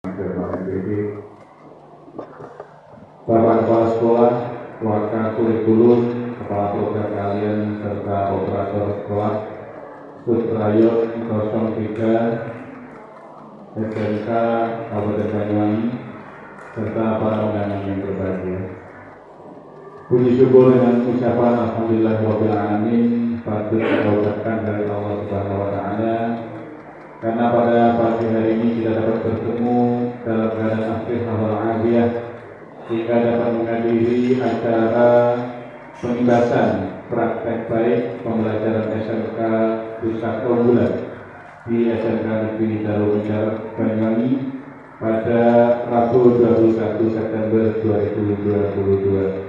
Bapak Kepala Sekolah, keluarga kurikulum, kepala program kalian, serta operator sekolah, Sudrayot 03 SMK Kabupaten Banyuwangi, serta para undangan yang berbahagia. Puji syukur dengan ucapan Alhamdulillahirabbil alamin patut kita ucapkan dari Allah Subhanahu wa taala karena pada pagi hari ini kita dapat bertemu dalam keadaan akhir hal afiah sehingga dapat menghadiri acara pembahasan praktek baik pembelajaran SMK Pusat Unggulan di SMK Negeri Darul Mujarab Banyuwangi pada Rabu 21 September 2022.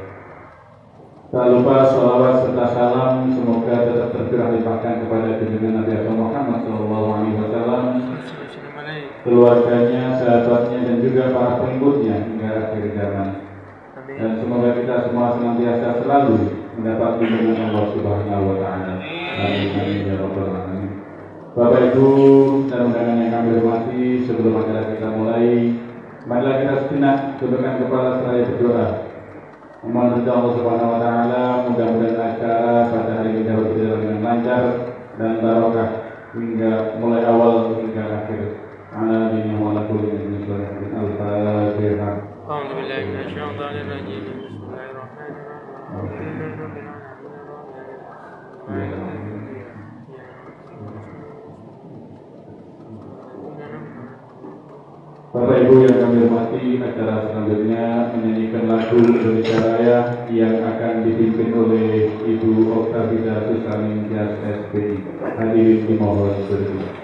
Tak lupa sholawat serta salam semoga tetap tercurah limpahkan kepada junjungan Nabi Muhammad SAW, keluarganya, sahabatnya, dan juga para pengikutnya hingga akhir zaman. Dan semoga kita semua senantiasa selalu mendapat bimbingan Allah Subhanahu wa taala. Amin amin ya rabbal alamin. Bapak Ibu dan undangan yang kami hormati, sebelum acara kita mulai, marilah kita sejenak tundukkan kepala seraya berdoa. Memohon Allah Subhanahu wa taala mudah-mudahan acara pada hari ini dapat berjalan dengan lancar dan barokah hingga mulai awal hingga akhir. Ala dini wa ala kulli min sholihin al-Fatihah. A'udzu billahi minasyaitonir rajim. Bismillahirrahmanirrahim. Bapak Ibu yang kami hormati, acara selanjutnya menyanyikan lagu Indonesia Raya yang akan dipimpin oleh Ibu Oktavia Susaning Jas SPI. Hadirin dimohon berdiri.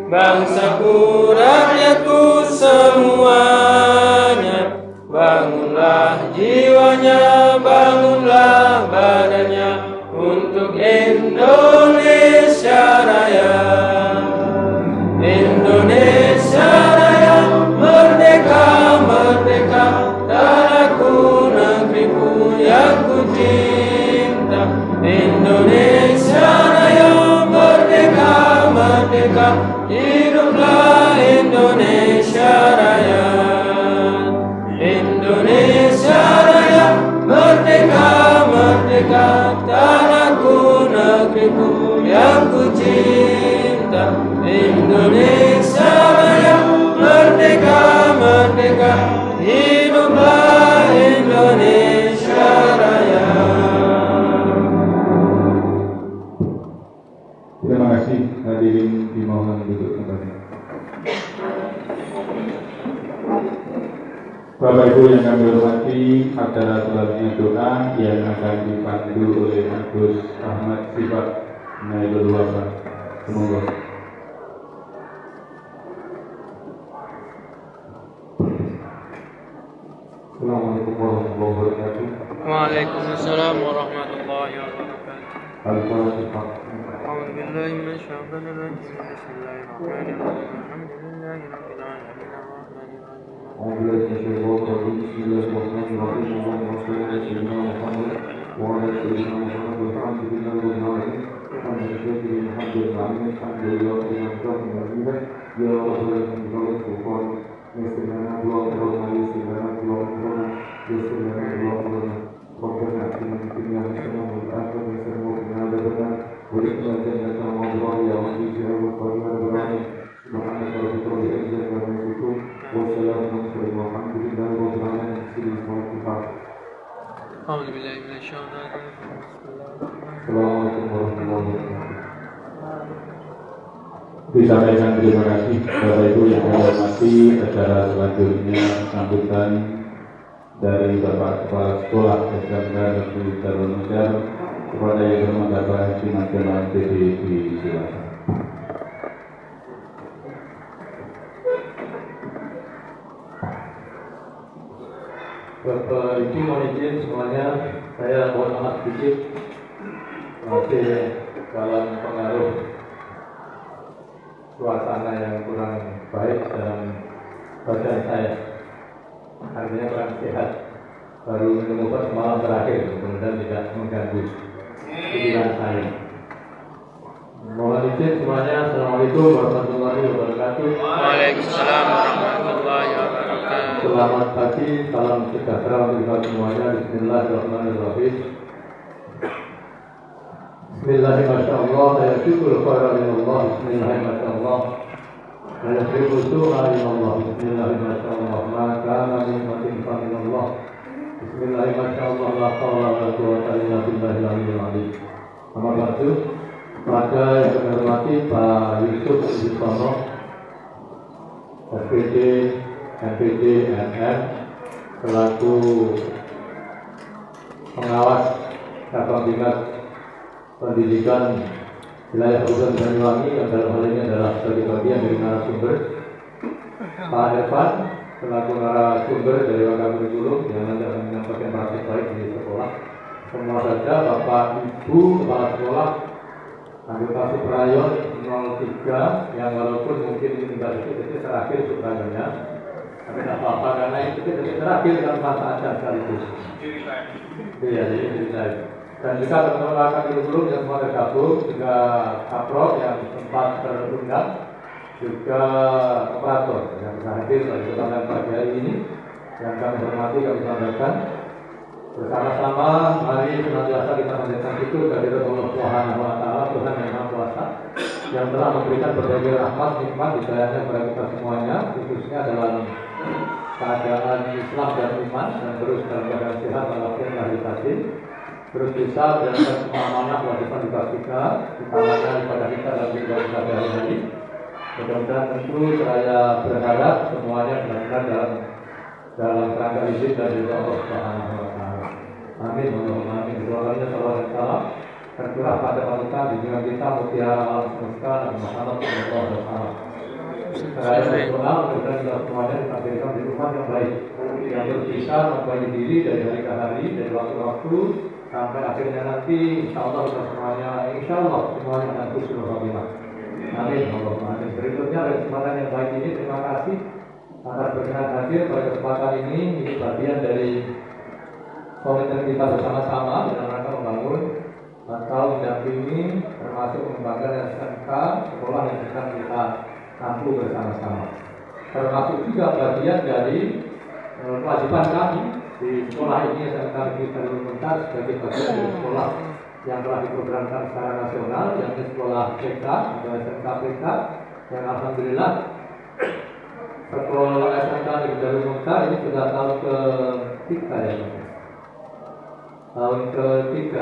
Bangsaku, rakyatku semuanya, bangunlah jiwanya, bangunlah badannya untuk Indonesia Raya. Indonesia Raya, merdeka, merdeka, tanahku, negeriku yang ku cinta. Indonesia Raya, merdeka, merdeka, hiduplah Indonesia Raya. Indonesia Raya, merdeka, merdeka, tanahku, negeriku yang ku cinta. Indonesia Raya, merdeka, merdeka, hiduplah Indonesia Raya. Terima kasih, hadirin dimohon duduk kembali. Bapak Ibu yang kami hormati, acara selanjutnya doa yang akan dipandu oleh Agus Ahmad Sifat Nailul Wafa. Semoga. Assalamualaikum warahmatullahi wabarakatuh. Waalaikumsalam warahmatullahi wabarakatuh. Al-Fatihah. أعوذ بالله من الشيطان الرجيم. بسم الله الرحمن الرحيم. الحمد لله رب العالمين الرحمن الرحيم. أعوذ بالله من الشيطان الرجيم. بسم الله الرحمن الرحيم. اللهم صل على سيدنا محمد وعلى سيدنا محمد والحمد لله رب العالمين. الحمد لله الحمد لله الحمد لله رب يا رب العالمين سبحان يسر لنا دعاءنا يسر لنا دعاءنا يسر لنا دعاءنا ربنا آتنا في الدنيا حسنة وفي الآخرة حسنة وقنا عذاب النار وادخلنا الجنة مع أبرار يا رب يا رب العالمين سبحانك رب العزة أعوذ بالله من الشيطان الرجيم بسم الله الرحمن الرحيم Assalamualaikum warahmatullahi wabarakatuh. Disampaikan terima kasih Bapak Ibu yang saya hormati. Acara selanjutnya sambutan dari Bapak Kepala Sekolah SMK Negeri Darul Nujar kepada yang hormat Bapak Haji Nasional PDIP, silakan. Bapak Ibu mohon izin semuanya, saya mohon maaf sedikit masih dalam pengaruh suasana yang kurang baik dalam badan saya, artinya kurang sehat. Baru minum obat malam terakhir, kemudian tidak mengganggu pikiran saya. Mohon izin semuanya, Assalamualaikum warahmatullahi wabarakatuh. Waalaikumsalam warahmatullahi wabarakatuh. Selamat pagi, salam sejahtera untuk kita semuanya. Bismillahirrahmanirrahim. Bismillahirrahmanirrahim. Saya syukur kepada Allah. Bismillahirrahmanirrahim. Saya syukur kepada Allah. Bismillahirrahmanirrahim. Maka kami makin panggil Allah. Bismillahirrahmanirrahim. La haula wa la quwwata illa billahil aliyyil azim. Amma ba'du. Pada yang kami hormati Pak Yusuf Yusono, SPD, NPD, NN, selaku pengawas Cabang Dinas Pendidikan Wilayah Kabupaten Banyuwangi yang dalam hal ini adalah sebagai bagian dari narasumber, Pak Irfan selaku narasumber dari Wakil Kurikulum yang nanti akan menyampaikan praktik baik di sekolah. Semua saja Bapak Ibu Kepala Sekolah, anggota Suprayon 03 yang walaupun mungkin ini tinggal detik-detik terakhir Suprayonya, tapi tidak apa-apa karena itu detik terakhir kan masa ajar sekaligus. Iya, jadi saya. Dan juga teman-teman Wakil Kurikulum yang semua tergabung, juga Kaprok yang sempat terundang, juga operator yang bisa hadir pada kesempatan pagi hari ini yang kami hormati, kami sampaikan. Bersama-sama mari senantiasa kita menjadikan syukur kehadirat Allah Subhanahu wa taala, Tuhan yang Maha Kuasa yang telah memberikan berbagai rahmat, nikmat, hidayahnya kepada kita semuanya, khususnya dalam keadaan Islam dan iman, dan terus dalam keadaan sehat walafiat lahir batin, terus bisa menjalankan semua amanah wajiban tugas kita, utamanya ibadah kita dalam kehidupan kita sehari-hari. Mudah-mudahan tentu saya berharap semuanya benar-benar dalam kerangka izin dan ridha Allah Subhanahu wa taala. Amin, Allahumma amin. Doanya salawat dan salam tercurah pada panutan di dunia kita mutiara alam semesta Nabi Muhammad sallallahu alaihi wasallam. Saya berdoa mudah-mudahan kita semuanya ditakdirkan di rumah yang baik, yang berbisa memperbaiki diri dari hari ke hari, dari waktu ke waktu, sampai akhirnya nanti insyaallah kita semuanya, insyaallah semuanya akan husnul khotimah. Amin, Allahumma amin. Berikutnya dari kesempatan yang baik ini, terima kasih atas berkenan hadir pada kesempatan ini. Ini bagian dari komitmen kita bersama-sama dalam rangka membangun atau mendampingi termasuk mengembangkan SMK sekolah yang akan kita mampu bersama-sama. Termasuk juga bagian dari kewajiban kami di sekolah ini SMK Negeri Darul Nujar sebagai bagian dari sekolah yang telah diprogramkan secara nasional, yakni sekolah PK atau SMK PK yang alhamdulillah sekolah SMK Negeri Darul Nujar ini sudah tahun ke-3 ya. Tahun ke-3.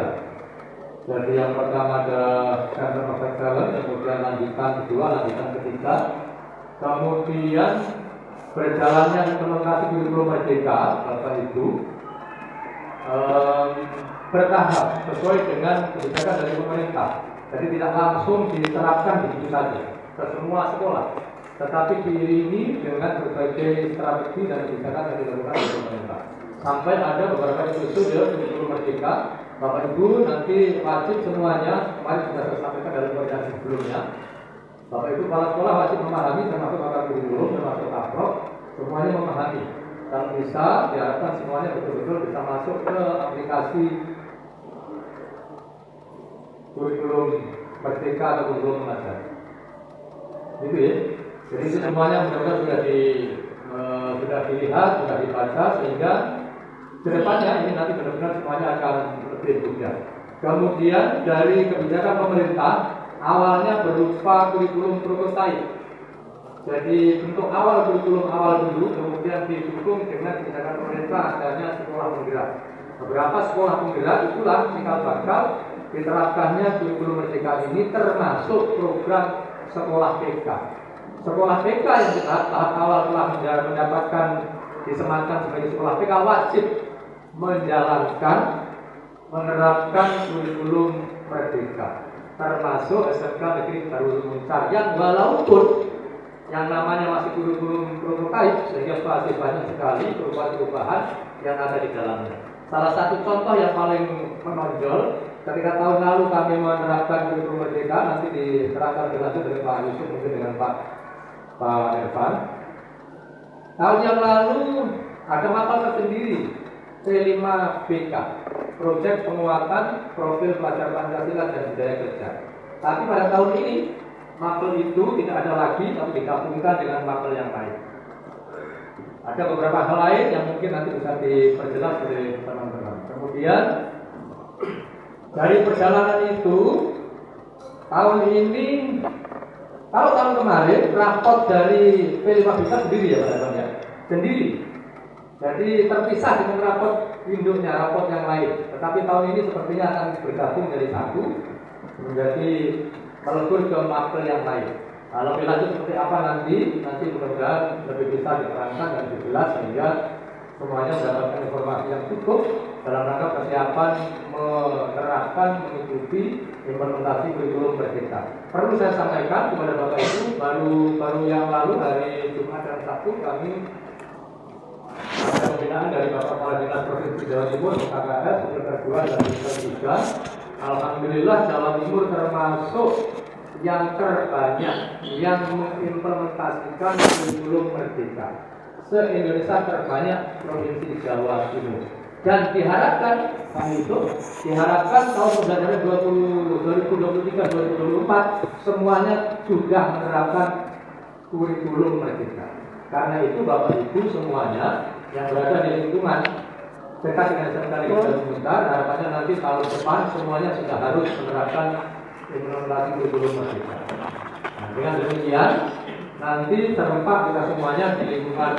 Jadi yang pertama ada Center of Excellence, kemudian lanjutan kedua, lanjutan ketiga. Kemudian berjalannya implementasi kurikulum merdeka, Bapak Ibu, bertahap sesuai dengan kebijakan dari pemerintah. Jadi tidak langsung diterapkan begitu saja ke semua sekolah, tetapi diiringi dengan berbagai strategi dan kebijakan yang dilakukan oleh pemerintah. Sampai ada beberapa episode kurikulum merdeka, Bapak Ibu nanti wajib semuanya, kemarin sudah saya sampaikan dalam koordinasi sebelumnya, Bapak Ibu kepala sekolah wajib memahami, termasuk Bapak kurikulum, termasuk Kaprok, semuanya memahami. Kalau bisa, diharapkan semuanya betul-betul bisa masuk ke aplikasi kurikulum merdeka atau kurikulum mengajar. Gitu ya. Jadi itu semuanya mudah-mudahan sudah dilihat, sudah dibaca, sehingga kedepannya ini nanti benar-benar semuanya akan lebih mudah. Kemudian dari kebijakan pemerintah awalnya berupa kurikulum prototipe. Jadi bentuk awal kurikulum awal dulu, kemudian didukung dengan kebijakan pemerintah adanya sekolah penggerak. Beberapa sekolah penggerak itulah cikal bakal diterapkannya kurikulum merdeka ini, termasuk program sekolah PK. Sekolah PK yang kita tahap awal telah mendapatkan disematkan sebagai sekolah PK wajib menjalankan menerapkan kurikulum merdeka, termasuk SMK Negeri Darul Muncar yang walaupun yang namanya masih kurikulum prototipe sehingga masih banyak sekali perubahan-perubahan yang ada di dalamnya. Salah satu contoh yang paling menonjol ketika tahun lalu kami menerapkan kurikulum merdeka, nanti diterangkan lebih lanjut dari Pak Yusuf mungkin dengan Pak Irfan. Tahun yang lalu ada mapel tersendiri C5BK, Proyek Penguatan Profil Pelajar Pancasila dan Budaya Kerja. Tapi pada tahun ini mapel itu tidak ada lagi, tapi digabungkan dengan mapel yang lain. Ada beberapa hal lain yang mungkin nanti bisa diperjelas oleh teman-teman. Kemudian dari perjalanan itu tahun ini, kalau tahun kemarin rapot dari P5BK sendiri ya Pak Irfan ya, sendiri. Jadi terpisah dengan rapot induknya, rapot yang lain. Tetapi tahun ini sepertinya akan bergabung dari satu menjadi melebur ke mapel yang lain. Lebih lanjut seperti apa nanti mudah-mudahan lebih bisa diterangkan dan dijelas sehingga semuanya mendapatkan informasi yang cukup dalam rangka persiapan menerapkan mengikuti implementasi kurikulum merdeka. Perlu saya sampaikan kepada Bapak Ibu, baru yang lalu hari Jumat dan Sabtu kami ada pembinaan dari Bapak Kepala Dinas Provinsi Jawa Timur, KKS, Sekretaris 2 dan Sekretaris 3. Alhamdulillah Jawa Timur termasuk yang terbanyak yang mengimplementasikan kurikulum merdeka. Se-Indonesia terbanyak Provinsi Jawa Timur. Dan diharapkan, Pak Yusuf, diharapkan tahun pembelajaran 2023-2024 semuanya sudah menerapkan kurikulum merdeka. Karena itu Bapak Ibu semuanya yang berada di lingkungan dekat dengan SMK Negeri Darul Muncar, harapannya nanti tahun depan semuanya sudah harus menerapkan implementasi kurikulum merdeka. Nah, dengan demikian nanti serempak kita semuanya di lingkungan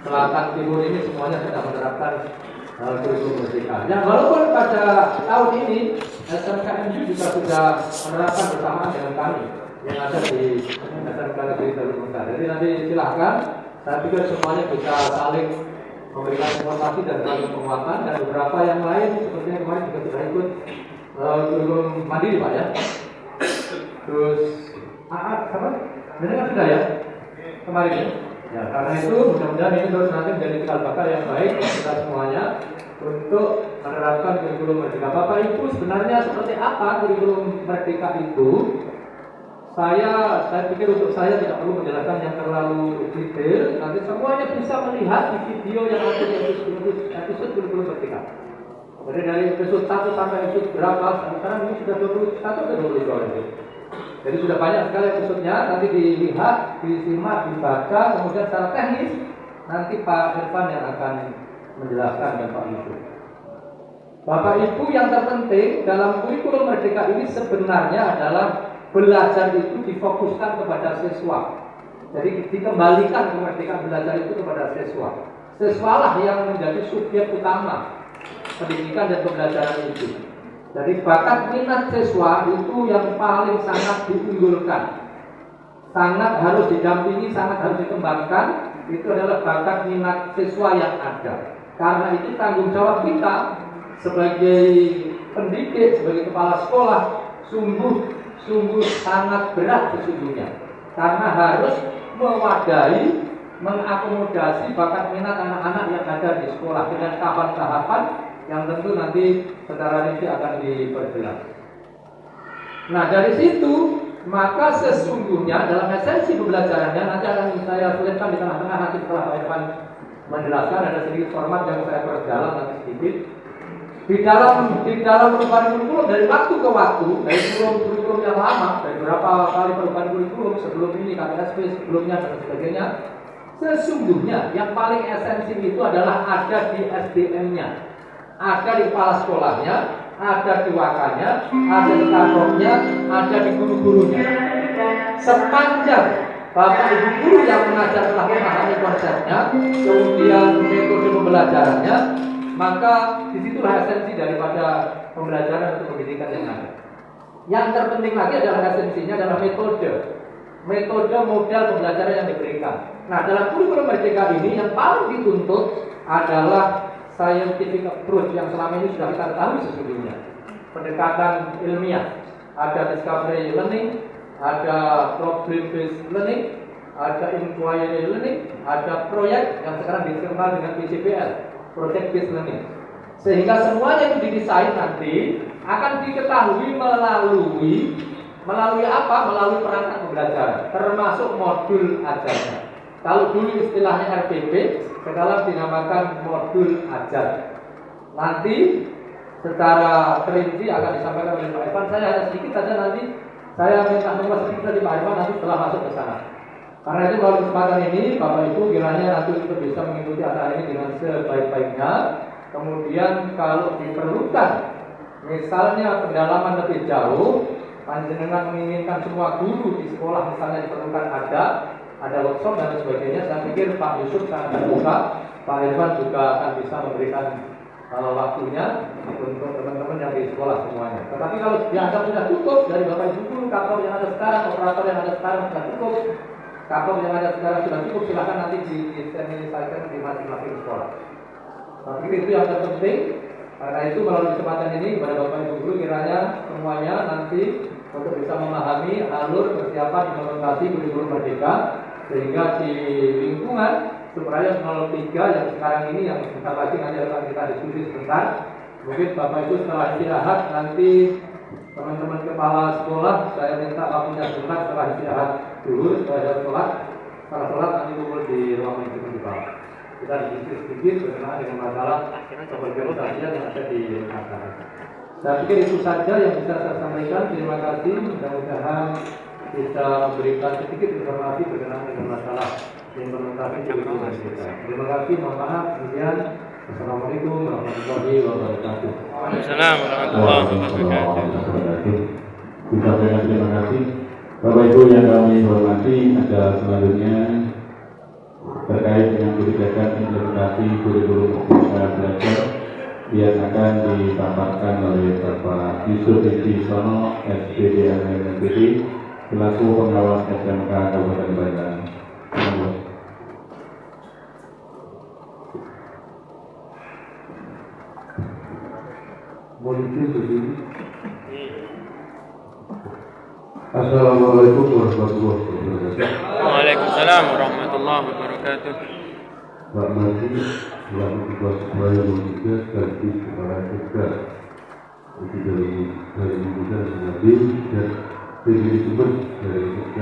selatan timur ini semuanya sudah menerapkan kurikulum merdeka. Yang walaupun pada tahun ini SMKNU juga sudah menerapkan bersamaan dengan kami yang ada di SMK Negeri Darul Muncar. Jadi nanti silahkan, saya pikir semuanya bisa saling memberikan informasi dan saling penguatan, dan beberapa yang lain sepertinya kemarin juga sudah ikut kurikulum mandiri Pak ya. Terus apa? Ini kan sudah ya kemarin ya. Ya karena itu mudah-mudahan ini terus nanti menjadi cikal bakal yang baik untuk kita semuanya untuk menerapkan kurikulum merdeka. Bapak Ibu sebenarnya seperti apa kurikulum merdeka itu? Saya pikir untuk saya tidak perlu menjelaskan yang terlalu detail. Nanti semuanya bisa melihat di video yang ada di episode kurikulum merdeka. Jadi dari episode 1 sampai episode berapa? Sekarang ini sudah 21 atau 22. Jadi sudah banyak sekali episodenya. Nanti dilihat, disimak, dibaca. Kemudian secara teknis nanti Pak Irfan yang akan menjelaskan dan Pak Yusuf. Bapak Ibu, yang terpenting dalam kurikulum merdeka ini sebenarnya adalah belajar itu difokuskan kepada siswa. Jadi dikembalikan kemerdekaan belajar itu kepada siswa. Siswalah yang menjadi subjek utama pendidikan dan pembelajaran itu. Jadi bakat minat siswa itu yang paling sangat diunggulkan, sangat harus didampingi, sangat harus dikembangkan. Itu adalah bakat minat siswa yang ada. Karena itu tanggung jawab kita sebagai pendidik, sebagai kepala sekolah sungguh sangat berat sesungguhnya, karena harus mewadahi, mengakomodasi bakat minat anak-anak yang ada di sekolah dengan tahapan-tahapan yang tentu nanti secara rinci akan diperjelas. Nah dari situ maka sesungguhnya dalam esensi pembelajarannya nanti akan saya selipkan di tengah-tengah nanti setelah Pak Irfan menjelaskan, ada sedikit format yang saya perjelas nanti sedikit. Di dalam perubahan kurikulum dari waktu ke waktu, dari kurikulum yang lama, dari beberapa kali perubahan kurikulum sebelum ini, KPSP sebelumnya dan sebagainya, sesungguhnya yang paling esensi itu adalah ada di SDM-nya, ada di kepala sekolahnya, ada di wakanya, ada di kadroknya, ada di guru-gurunya. Sepanjang Bapak Ibu guru yang mengajar telah memahami konsepnya, kemudian metode pembelajarannya, maka disitulah esensi daripada pembelajaran atau pendidikan yang ada. Yang terpenting lagi adalah esensinya adalah metode modal pembelajaran yang diberikan. Nah, dalam kurikulum Merdeka ini yang paling dituntut adalah scientific approach yang selama ini sudah kita ketahui sesungguhnya. Pendekatan ilmiah, ada discovery learning, ada problem based learning, ada inquiry learning, ada proyek yang sekarang dikenal dengan PCBL, project based learning. Sehingga semuanya itu didesain nanti akan diketahui melalui apa? Melalui perangkat pembelajaran, termasuk modul ajarnya. Kalau dulu istilahnya RPP, sekarang dinamakan modul ajar. Nanti secara perinci akan disampaikan oleh Pak Irfan. Saya hanya sedikit saja nanti, saya minta nomor sedikit saja Pak Irfan nanti setelah masuk ke sana. Karena itu melalui kesempatan ini, Bapak Ibu kiranya nanti untuk bisa mengikuti acara ini dengan sebaik-baiknya. Kemudian kalau diperlukan, misalnya pendalaman lebih jauh, panjenengan menginginkan semua guru di sekolah misalnya diperlukan ada workshop dan sebagainya. Saya pikir Pak Yusuf sangat terbuka, Pak Irfan juga akan bisa memberikan waktunya untuk teman-teman yang di sekolah semuanya. Tetapi kalau dianggap sudah cukup dari Bapak Ibu guru, kapal yang ada sekarang, operator yang ada sekarang sudah cukup, kapal yang ada sekarang sudah cukup, silakan nanti diseminisasikan di masing-masing sekolah. Tapi itu yang terpenting. Karena itu melalui kesempatan ini kepada Bapak Ibu guru kiranya semuanya nanti untuk bisa memahami alur persiapan implementasi kurikulum Merdeka, sehingga di lingkungan Supraya 03 yang sekarang ini yang sebentar lagi nanti akan kita diskusi sebentar. Mungkin Bapak Ibu setelah istirahat nanti teman-teman kepala sekolah saya minta waktunya sebentar setelah istirahat dulu, setelah sholat. Setelah sholat nanti kumpul di ruang manajemen di bawah. Kita diskusi sedikit berkenaan dengan masalah organisasian yang ada di acara. Saya pikir itu saja yang bisa saya sampaikan. Terima kasih. Mudah-mudahan bisa memberikan sedikit informasi berkenaan dengan masalah implementasi kurikulum Merdeka. Terima kasih. Mohon maaf. Kemudian Assalamualaikum warahmatullahi wabarakatuh. Assalamualaikum warahmatullahi wabarakatuh. Ucapkan terima kasih. Bapak Ibu yang kami hormati, ada selanjutnya terkait dengan kebijakan implementasi kurikulum Merdeka Belajar yang akan dipaparkan oleh Bapak Yusuf Edi Sono, SPD MNPT, selaku pengawas SMK Kabupaten Banjar. Assalamualaikum warahmatullahi wabarakatuh. Waalaikumsalam warahmatullahi wabarakatuh. Pak Mati, selaku Ketua Supraya 03 sekaligus Kepala SMK itu dari Muda Sengabil dan PBD Sumber dari SMK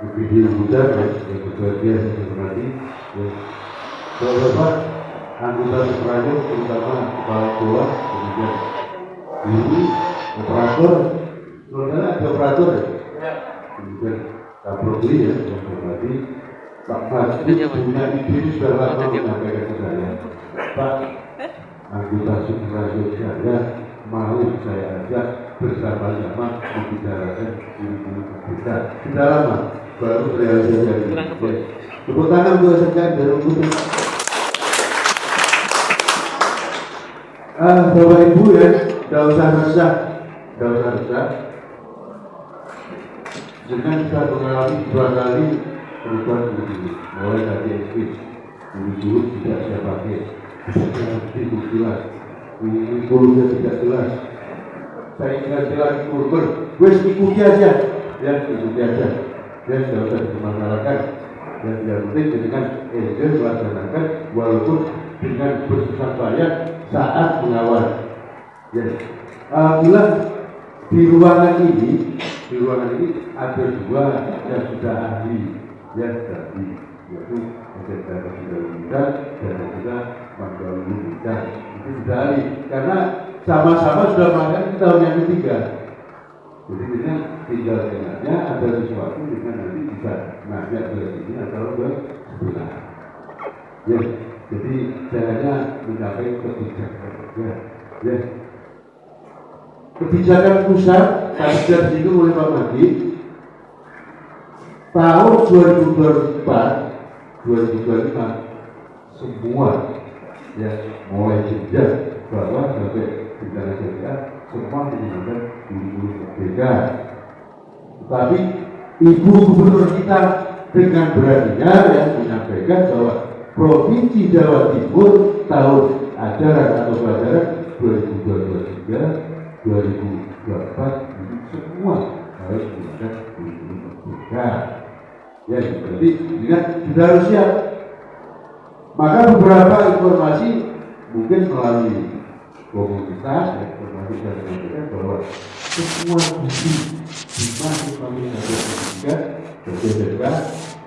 PBD Muda dan Ketua Dia saya hormati. Bapak anggota Supraya terutama Kepala Sekolah, kemudian guru, operator, saudara ada operator ya? Kemudian Kapolri ya, saya hormati. Pak Fadli punya ide sudah lama menyampaikan ke saya. Pak, anggota Supraya saya mau saya ajak bersama-sama membicarakan kurikulum Merdeka. Sudah lama, baru terrealisasi. Tepuk tangan untuk SMK Darul Putri. Bapak Ibu ya, tidak usah resah. Dengan kita mengalami 2 kali perubahan kurikulum, mulai dari SD, kurikulum tidak saya pakai, itu jelas, kurikulumnya tidak jelas. Saya ingat lagi kurikulum, wes ikuti aja, ya ikuti aja, ya tidak usah dimasalahkan. Yang tidak penting dengan SD melaksanakan walaupun dengan bersusah payah saat mengawal. Ya, bila di ruangan ini ada 2 yang sudah ahli, yang tadi yaitu SMK Darul dan juga Darul Muda. Itu sudah ahli karena sama-sama sudah makan di tahun yang ketiga. Jadi dengan tinggal dengannya ada sesuatu dengan nanti bisa ngajak ke sini atau ke sebelah. Ya, jadi saya hanya mencapai kebijakan. Ya. Kebijakan pusat sudah disinggung oleh Pak Madi tahun 2024 2025 semua ya mulai sejak bahwa sampai bencana syariah semua menggunakan guru-guru berbeda. Tapi Ibu Gubernur kita dengan beraninya yang menyampaikan bahwa Provinsi Jawa Timur tahun ajaran atau pelajaran 2023-2024 ini semua harus menggunakan guru-guru berbeda. Ya, berarti ingat sudah harus siap. Maka beberapa informasi mungkin melalui komunitas, informasi dari mereka bahwa semua guru di masing-masing pendidikan berbeda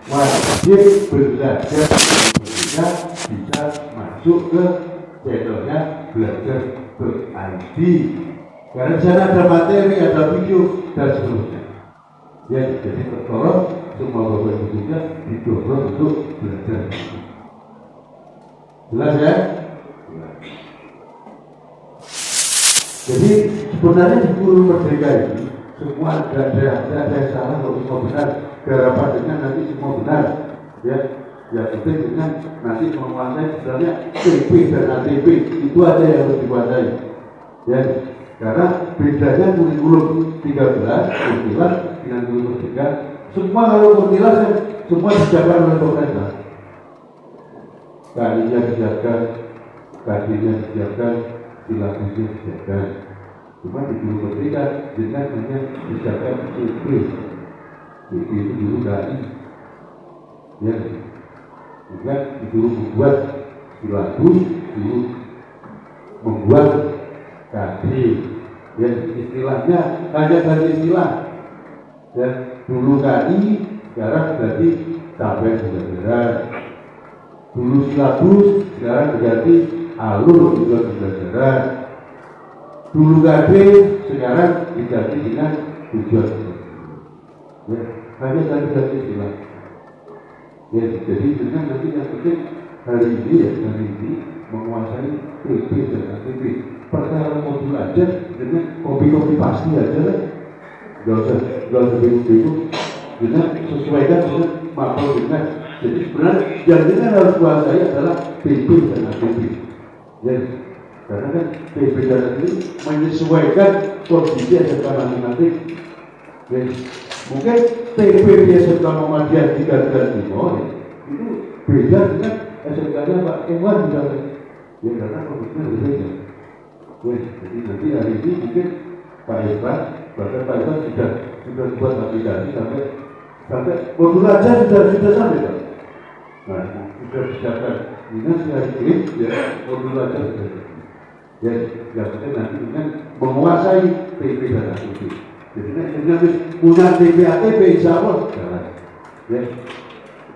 wajib belajar bisa masuk ke channelnya Belajar ber-ID. Karena di sana ada materi, ada video dan seterusnya. Ya, jadi tolong semua bapak ibu juga didorong untuk belajar. Jelas ya? Jadi sebenarnya di guru merdeka ini semua ada yang salah, kalau semua benar. Garapan dengan nanti semua benar. Ya, yang penting dengan nanti menguasai sebenarnya PP dan ATP itu aja yang harus dikuasai. Ya, karena bedanya kurikulum 13 kursilan dengan guru merdeka. Semua kalau kursilan semua disiapkan oleh pemerintah. Kalinya disiapkan, kajiannya disiapkan, silabusnya disiapkan. Cuma di guru merdeka dengan hanya disiapkan PP. PP itu dulu dari ya, juga dulu membuat silabus, dulu membuat KD. Ya, istilahnya hanya dari istilah. Ya, dulu KD, sekarang berarti sampai belajar. Dulu silabus, sekarang berarti alur juga pembelajaran. Dulu KD, sekarang diganti dengan tujuan. Ya, hanya dari istilah. Ya, jadi dengan nanti yang penting hari ini menguasai PP dan ATP. Perkara modul aja dengan kopi-kopi pasti aja lah. Gak usah bingung-bingung. Dengan sesuaikan dengan mapel dengan. Jadi sebenarnya yang kita harus kuasai adalah PP dan ATP. Ya, karena kan PP dan ATP menyesuaikan kondisi SMK masing-masing. Ya, mungkin PP di SMK Muhammadiyah 3 dan 5 itu beda dengan SMK-nya Pak Ewan misalnya. Ya, karena kondisinya berbeda. Jadi nanti hari ini mungkin Pak Ewan, bahkan Pak Ewan sudah buat aplikasi sampai modul aja sudah sampai Pak. Nah, sudah disiapkan. Ini hari ini ya modul aja sudah. Ya, yang penting nanti dengan menguasai PP dan ATP. Jadi dengan punya PP ATP insya Allah jalan. Ya,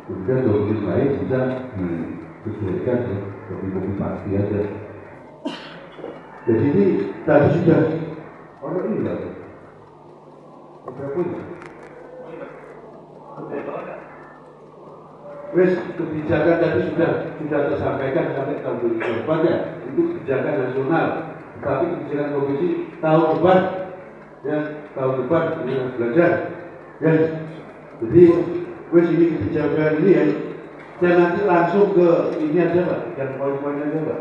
kemudian dokumen lain bisa disesuaikan dokumen pasti aja. Jadi ini tadi sudah orang ini enggak? Berapa ini? Wes, kebijakan tadi sudah tersampaikan sampai tahun 2024 ya. Itu kebijakan nasional. Tapi kebijakan provinsi tahun depan ya, tahun depan belajar. Ya, jadi wes ini kebijakan ini ya. Saya nanti langsung ke ini aja Pak, yang poin-poinnya aja Pak.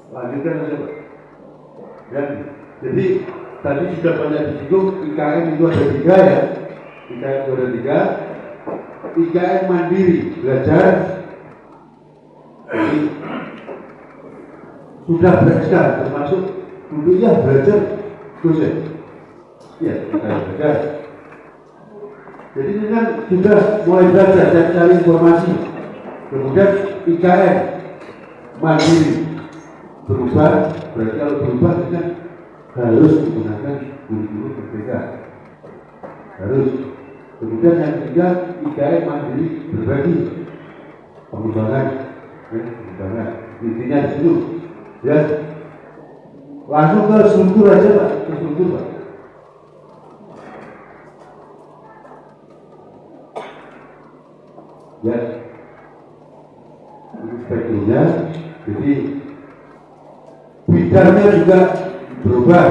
Lanjutkan aja Pak. Ya, jadi tadi sudah banyak disinggung IKM itu ada 3 ya. IKM itu ada 3. IKM mandiri belajar. Jadi sudah belajar termasuk dulunya belajar terus ya. Iya, belajar. Jadi ini kan sudah mulai belajar dan cari informasi. Kemudian IKM mandiri berubah, berarti kalau berubah kan harus menggunakan guru-guru berbeda. Harus. Kemudian yang ketiga IKM mandiri berbagi pengembangan, intinya di situ. Ya, langsung ke struktur aja Pak, ke struktur Pak. Ya, ini spektrumnya. Jadi bidangnya juga berubah.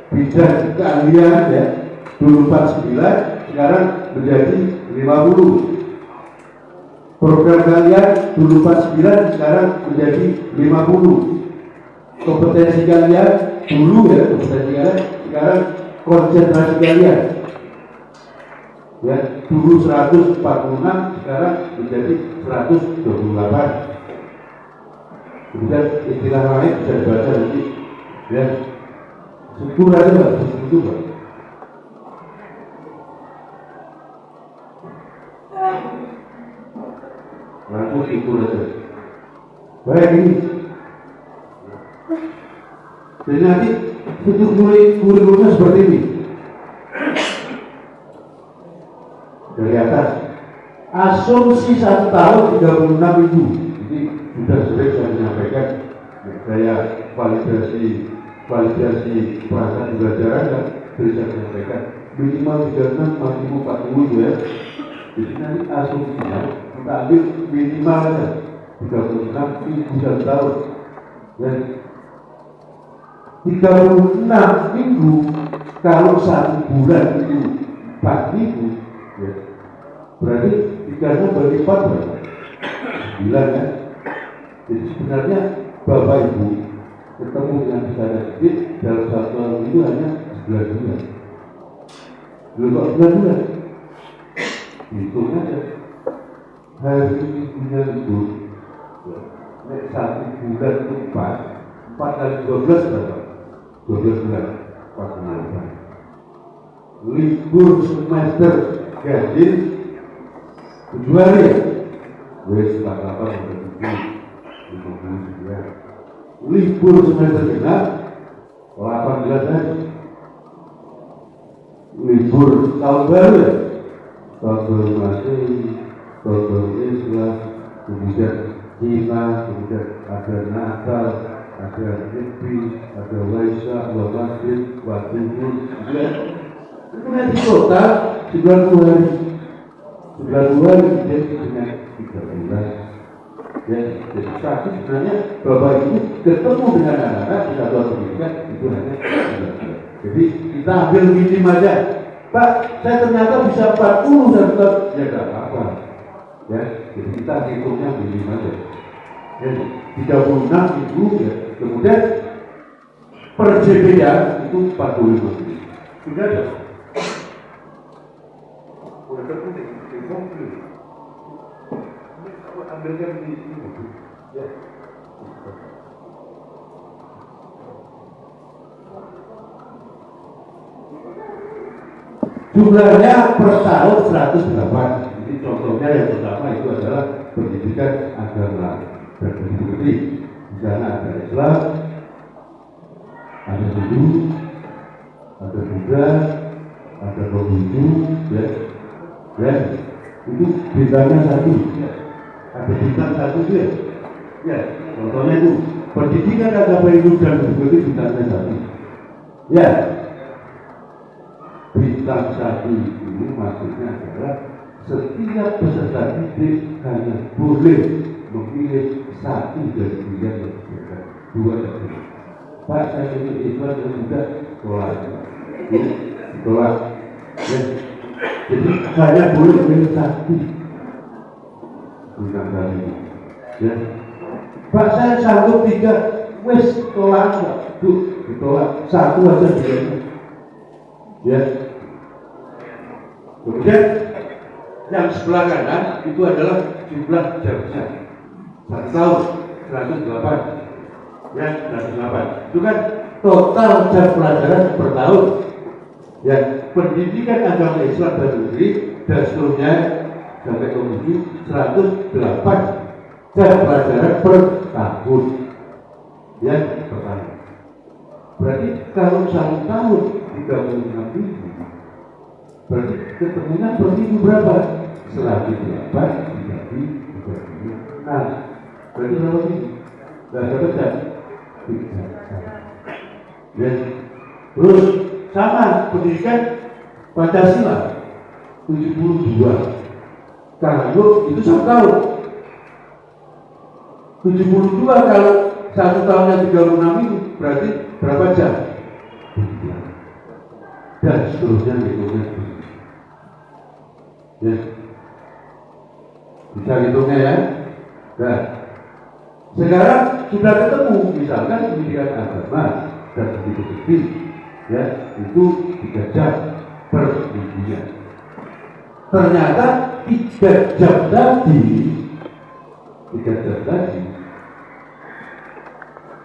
Bidang keahlian ya, dulu 49, sekarang menjadi 50. Program kalian dulu 49 sekarang menjadi 50. Kompetensi kalian dulu ya, kompetensi kalian sekarang konsentrasi kalian. Ya, dulu 146 sekarang menjadi 128. Kemudian istilah lain bisa dibaca nanti. Ya, syukur aja Pak, syukur Pak. Langsung syukur aja. Baik ini. Jadi nanti untuk kurikulumnya seperti ini. Dari atas, asumsi 1 tahun 36 minggu. Ini sudah sering saya menyampaikan. Saya validasi perasaan pembelajaran dan bisa menyampaikan minimal 36, maksimum 40 ya. Jadi nanti asumsinya kita ambil minimalnya 36 minggu 1 tahun. Dan 36 minggu kalau 1 bulan itu 4 minggu ya, berarti 3-nya bagi 4 berapa? 9 ya. Jadi sebenarnya Bapak Ibu ketemu dengan saya sedikit dalam 1 tahun itu hanya 11 bulan. Belum kok 11 bulan. Hitung aja. Hari minggunya libur. Nek 1 bulan itu 4 kali 12 berapa? 12 bulan. 4 bulan. Libur semester ganjil 7 hari ya? Wes 48 59. Libur semester genap 18 hari. Libur tahun baru ya? Tahun baru Masehi, tahun baru Islam, kemudian Cina, kemudian ada Natal, ada Nyepi, ada Waisak, Maghrib, Watuhur, itu nanti total 90 hari. 90 hari jadi dengan 3 bulan. Ya, jadi saksi sebenarnya Bapak Ibu ketemu dengan anak-anak di satuan pendidikan itu hanya 3 bulan. Jadi kita ambil minim aja. Pak, saya ternyata bisa 40 dan tetap ya tidak apa-apa. Ya, jadi kita hitungnya minim aja. Jadi 36 minggu ya. Kemudian per JP-nya itu 45 minggu. Sudah ada. Udah terputus di mobil. Ini aku ambilkan di sini. Ya. Jumlahnya per tahun 108. Jadi contohnya yang pertama itu adalah pendidikan agama dan pendidikan. Di sana ada Islam, ada Hindu, ada Buddha, ada Konghucu, ya, itu bintangnya 1, ya. Ada bintang 1 dia, ya. Contohnya itu pendidikan agama Hindu dan Buddha itu bintangnya 1, ya. Bintang 1 ini maksudnya adalah setiap peserta didik hanya boleh memilih 1 dari pilihan yang berbeda, 2 dari pilihan. Pak, saya ingin Islam dan Buddha tolak, tolak. Ya. Jadi saya boleh memilih 1 bintang 1. Ya. Pak, saya sanggup 3, wes tolak, ditolak 1 aja dia. Ya. Kemudian yang sebelah kanan itu adalah jumlah jamnya 1 tahun 108. Ya, 108. Itu kan total jam pelajaran per tahun. Ya, pendidikan agama Islam dan negeri dan seterusnya sampai ke 108 jam pelajaran per tahun. Ya, per tahun. Berarti kalau 1 tahun 36 minggu, berarti ketemunya per minggu berapa? 108 dibagi 36. Nah, berarti berapa minggu? Gak ada jam. 3 jam. Ya. Terus sama pendidikan Pancasila 72. Kalau itu 1 tahun. 72 kalau 1 tahunnya 36 minggu, berarti berapa jam? Dan seterusnya berikutnya. Ya. Bisa hitungnya ya. Nah, sekarang sudah ketemu misalkan pendidikan agama dan begitu fikih, ya itu 3 jam per minggunya. Ternyata 3 jam tadi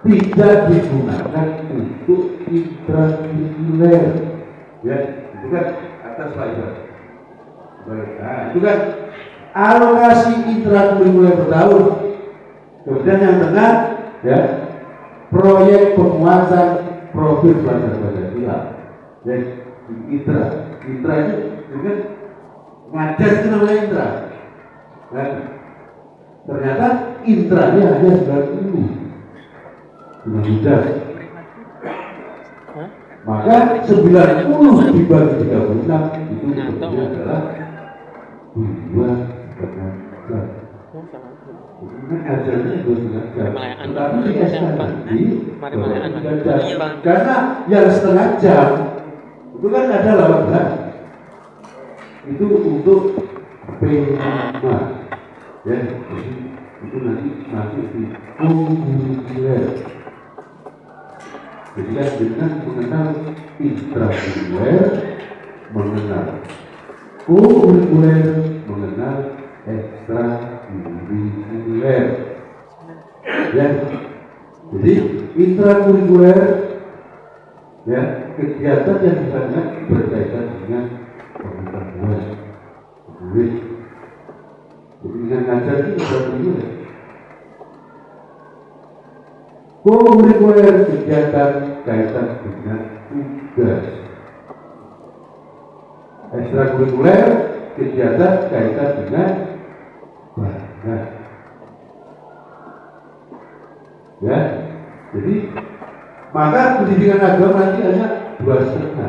tidak digunakan untuk intrakurikuler, ya itu kan atas pelajar. Nah itu kan alokasi intrakurikuler per tahun. Kemudian yang tengah, ya proyek penguatan profil pelajar Pancasila, ya intra itu kan ngajar itu namanya intra. Nah, ternyata intranya hanya 90. Mudah. Maka 90 dibagi 36 itu sebetulnya adalah 2,5 ajarnya 2,5 jam. Tetapi di SK nanti karena yang setengah jam itu kan ada 18 itu untuk P5 ya, itu nanti masuk di kurikuler. Jadi kan dengan mengenal intrakurikuler, mengenal kurikuler, mengenal ekstrakurikuler. Ya, jadi intrakurikuler, ya kegiatan yang misalnya berkaitan dengan pengetahuan, jadi dengan ngajar itu intrakurikuler. Kurikuler kegiatan kaitan dengan tugas. Ekstrakurikuler kegiatan kaitan dengan bakat. Ya, jadi maka pendidikan agama nanti hanya 2,5.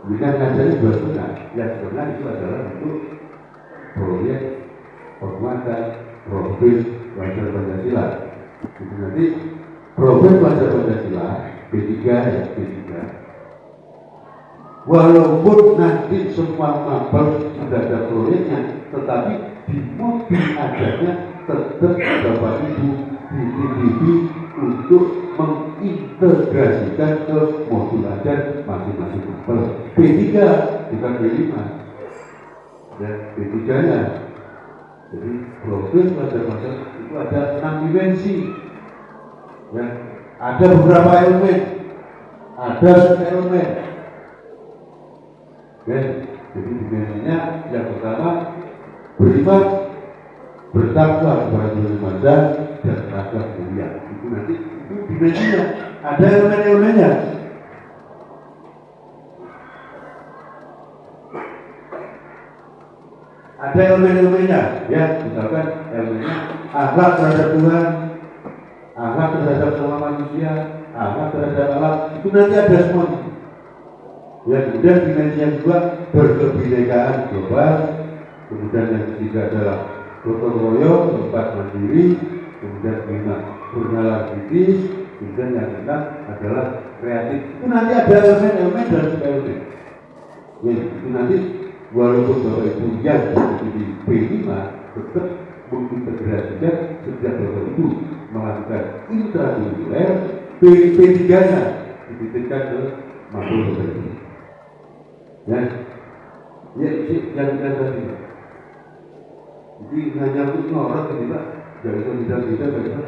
Pendidikan ngajarnya 2,5. Yang setengah itu adalah untuk proyek penguatan profil pelajar Pancasila. Itu nanti profil pelajar Pancasila P3 ya P3. Walaupun nanti semua mapel sudah ada proyeknya, tetapi di mobil ajarnya tetap Bapak Ibu BPDB untuk mengintegrasikan ke modul ajar masing-masing mapel. P3 bukan P5 dan P3 nya. Jadi profil pelajar itu ada 6 dimensi. Ya, ada beberapa elemen, ada elemen. Ya, jadi dimensinya yang pertama beriman, bertakwa kepada Tuhan Maha dan takwa mulia. Itu nanti itu dimensinya, ada elemen-elemennya. Ada elemen-elemennya, ya misalkan elemennya akhlak terhadap Tuhan, akhlak terhadap sama manusia, akhlak terhadap alam, itu nanti ada semua. Ya kemudian dimensi yang kedua berkebinekaan global, kemudian yang ketiga adalah gotong royong, tempat mandiri, kemudian kelima bernalar kritis, kemudian yang keenam adalah kreatif. Itu nanti ada elemen-elemen dan sebagainya. Ya itu nanti walaupun Bapak Ibu yang di P5 tetap mengintegrasikan sejak Bapak Ibu melakukan intrakurikuler, P3-nya dititipkan ke makhluk Bapak Ibu. Ya, yang kita tadi. Jadi hanya untuk orang ini Pak, jangan tidak Pak.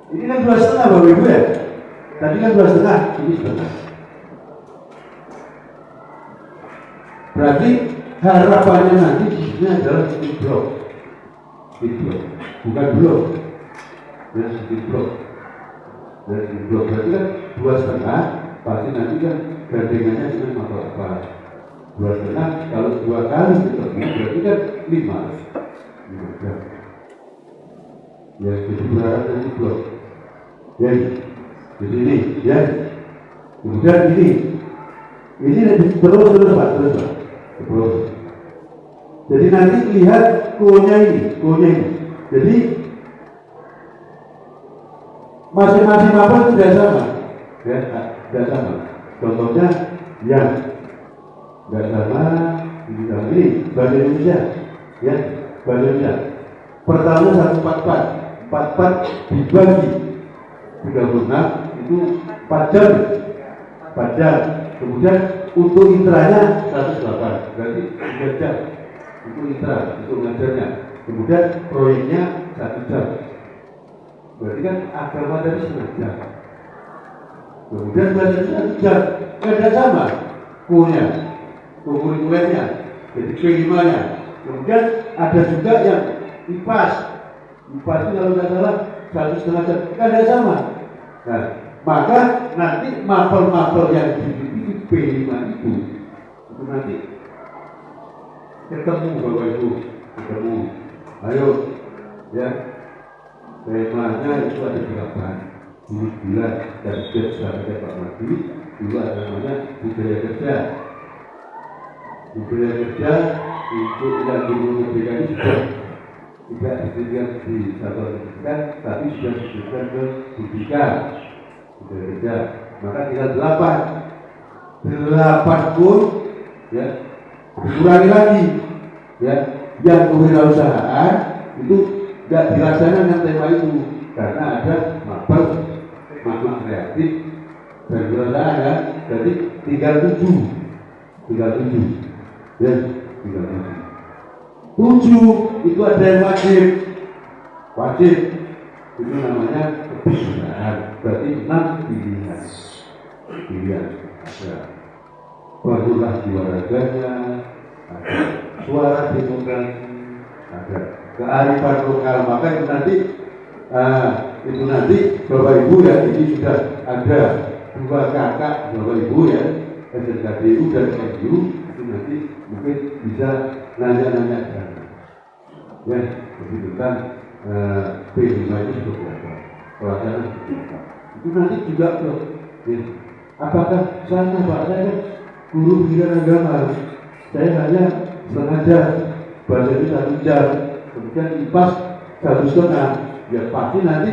Ini kan 2,5 Bapak Ibu ya. Tadi kan 2,5, ini 1,5. Berarti harapannya nanti di sini adalah speed block, bukan blok, ya speed block. Dan speed block berarti kan 2,5, pasti nanti kan gandengannya cuma motor apa? 2,5 kalau 2 kali ketemu berarti kan 5 jam. Ya jadi berharap nanti blok. Ya, jadi ini, ya. Kemudian ini terus Pak. Jadi nanti lihat ko-nya ini. Jadi masing-masing mapel tidak sama, ya, tidak sama. Contohnya yang tidak sama ini bahasa Indonesia, ya, bahasa Indonesia. Pertama 144 dibagi 36 itu 4 jam. Kemudian untuk intranya 108, berarti 3 jam. Itu intra, itu ngajarnya. Kemudian proyeknya 1 jam. Berarti kan agama dari setengah jam. Kemudian bahasa 1 jam, tidak sama ko-nya, kurikulernya, jadi P5-nya. Kemudian ada juga yang IPAS itu kalau tidak salah 1,5 jam, tidak sama. Nah, maka nanti mapel-mapel yang di P5 itu nanti ketemu Bapak Ibu, ketemu. Ayo, ya, temanya itu ada 8. Dulu bulan dan sampai Pak Madi, dulu ada namanya budaya kerja. Budaya kerja itu yang dulu ketika itu tidak disediakan di satu pendidikan, tapi sudah disediakan ke pendidikan budaya kerja. Maka tinggal 8 pun, ya, dikurangi lagi, ya, yang kewirausahaan itu tidak dilaksanakan dengan tema itu karena ada mapel kreatif dan kewirausahaan, ya. Jadi tinggal 7, ya, tinggal 7 itu ada yang wajib itu namanya kebiasaan, berarti 6 pilihan ada barulah jiwa raganya, ada suara demokrasi, ada kearifan lokal. Maka itu nanti Bapak Ibu, ya, ini sudah ada 2 kakak Bapak Ibu, ya, SNKDU dan SU, itu nanti mungkin bisa nanya-nanya, ya, jadi tentang P5 itu seperti apa, pelaksanaan seperti apa. Itu nanti juga, ya, apakah sana Pak, saya guru pendidikan agama, saya hanya sengaja bahasa itu 1 jam, kemudian IPAS 1,5, ya pasti nanti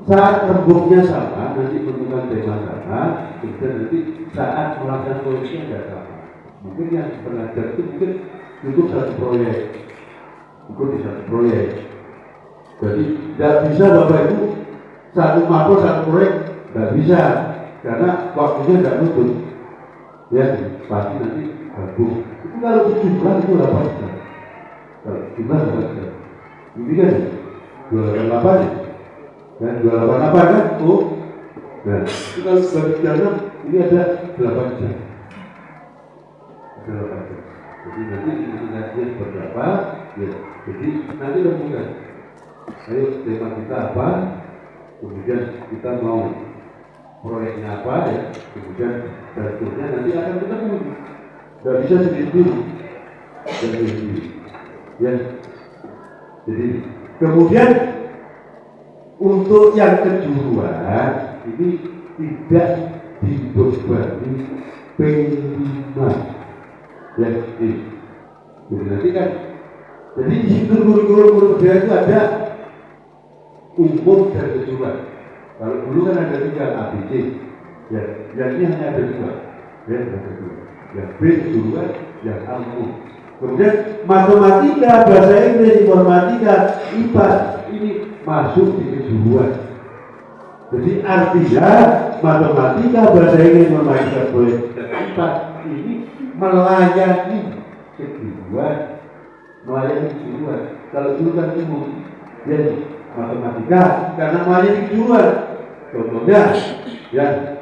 saat rembuknya sama, nanti menentukan tema sama, kemudian nanti saat melaksanakan proyeknya tidak sama. Mungkin yang pengajar itu mungkin cukup 1 proyek, ikut di 1 proyek. Jadi tidak bisa Bapak Ibu 1 mapel 1 proyek, tidak bisa, karena waktunya tidak nutup. Ya, pasti nanti gabung. Itu kalau 17 itu 8 jam. Kalau 17 8 jam. Ini kan 288 ya. Dan 288 kan? Oh. Nah, itu kalau bagi jam ini ada 8 jam. Ada 8 jam. Jadi nanti inisiasinya seperti apa? Ya, jadi nanti rembukan. Ayo tema kita apa? Kemudian kita mau proyeknya apa, ya, kemudian dashboardnya nanti akan ketemu. Tidak bisa sendiri, ya. Jadi kemudian untuk yang kejuruan ini tidak dibebani P5, ya. Jadi nanti kan, jadi di situ kurikulum budaya itu ada umum dan kejuruan. Kalau dulu kan ada 3 ABC, ya, yang ini hanya ada 2, ya, ada 2. Yang B kejuruan, yang A umum. Kemudian matematika, bahasa Inggris, informatika, IPA ini masuk di kejuruan. Jadi artinya matematika, bahasa Inggris, informatika, dan IPA ini melayani kejuruan, Kalau dulu kan umum, ya, matematika karena melayani kejuruan. Contohnya, ya,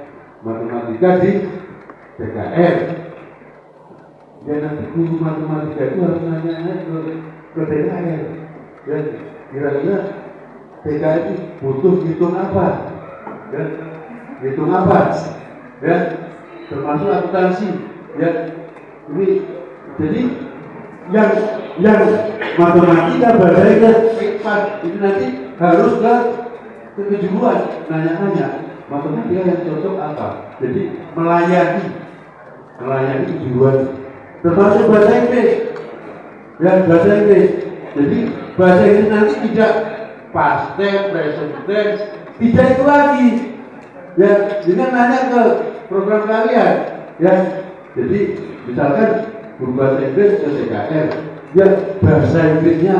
matematika di PKR. Ya, nanti guru matematika itu harus nanya ke PKR. Ya, kira-kira PKR itu butuh hitung apa? Ya, hitung apa? Ya, termasuk akuntansi. Ya, ini jadi yang matematika, bahasa Inggris, itu nanti harus ke kejuruan, nanya-nanya matematika yang cocok apa. Jadi melayani kejuruan, termasuk bahasa Inggris. Ya, bahasa Inggris. Jadi bahasa Inggris nanti tidak past tense, present tense, tidak itu lagi. Ya, jangan nanya ke program kalian. Ya, jadi misalkan guru bahasa Inggris ke CKR, ya bahasa Inggrisnya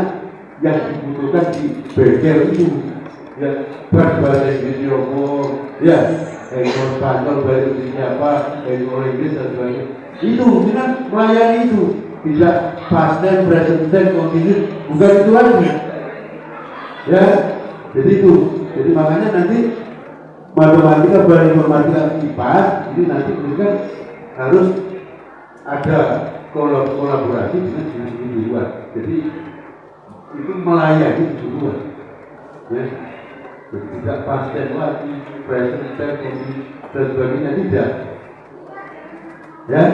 yang dibutuhkan di bengkel itu. Ya, bahasa Inggris Yomo, ya, Ekor Spanyol, bahasa Inggrisnya apa, Ekor Inggris dan sebagainya. Itu, jangan melayani itu. Tidak past tense, present tense, continuous, bukan itu lagi. Ya, jadi itu. Jadi makanya nanti matematika informatika IPA ini nanti mereka harus ada kolaborasi dengan di luar. Jadi itu melayani di luar. Ya, jadi tidak past tense lagi, present tense, dan sebagainya tidak. Ya.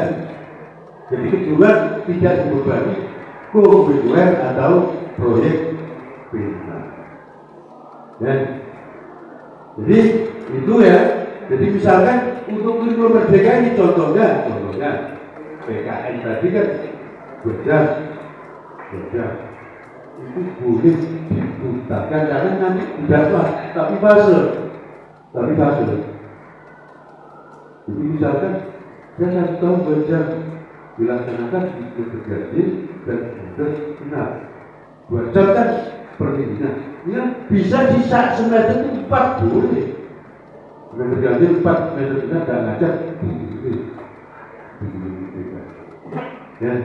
Jadi kedua tidak dibebani kurikuler atau proyek bintang. Ya. Jadi itu ya. Jadi misalkan untuk kurikulum merdeka ini contohnya PKN tadi kan beda itu boleh dibutakan karena nanti tidak apa tapi fase. Jadi misalkan saya kasih tahu belajar dilaksanakan di Gergaji dan benar. 2 jam kan perminggunya. Ya, bisa di saat semester itu 4 boleh. Semester ganti 4 semester benar dan ngajak ya.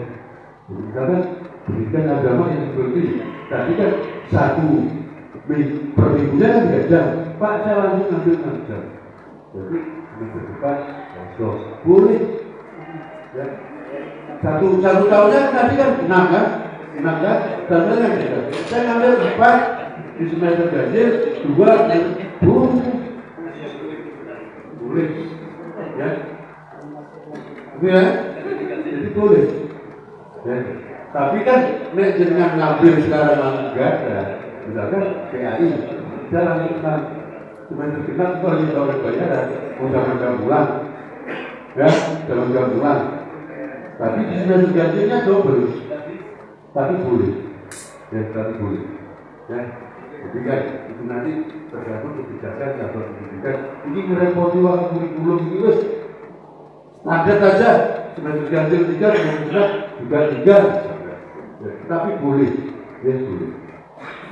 Misalkan pendidikan agama yang seperti tadi kan 1 per minggunya kan 3 jam. Pak saya langsung ngambil 6 jam. Jadi semester depan boleh. Ya. Satu tahunnya tadi kan 6 kan? Dan kan saya ngambil 4 di semester ganjil, 2 dan boleh. Ya. Itu ya. Jadi boleh. Ya. Tapi kan nek jenengan ngambil sekarang enggak ada. Misalkan PAI dalam semester genap kalau di tahun bayaran undang-undang bulan. Ya, dalam bulan. Tapi di semester ganjilnya double. Tapi boleh. Ya, tapi boleh. Ya. Jadi kan itu nanti tergantung kebijakan atau pendidikan. Ini merepoti waktu kurikulum ini wes. Standar saja semester ganjil 3, semester juga 3. Ya, tapi boleh. Ya, boleh.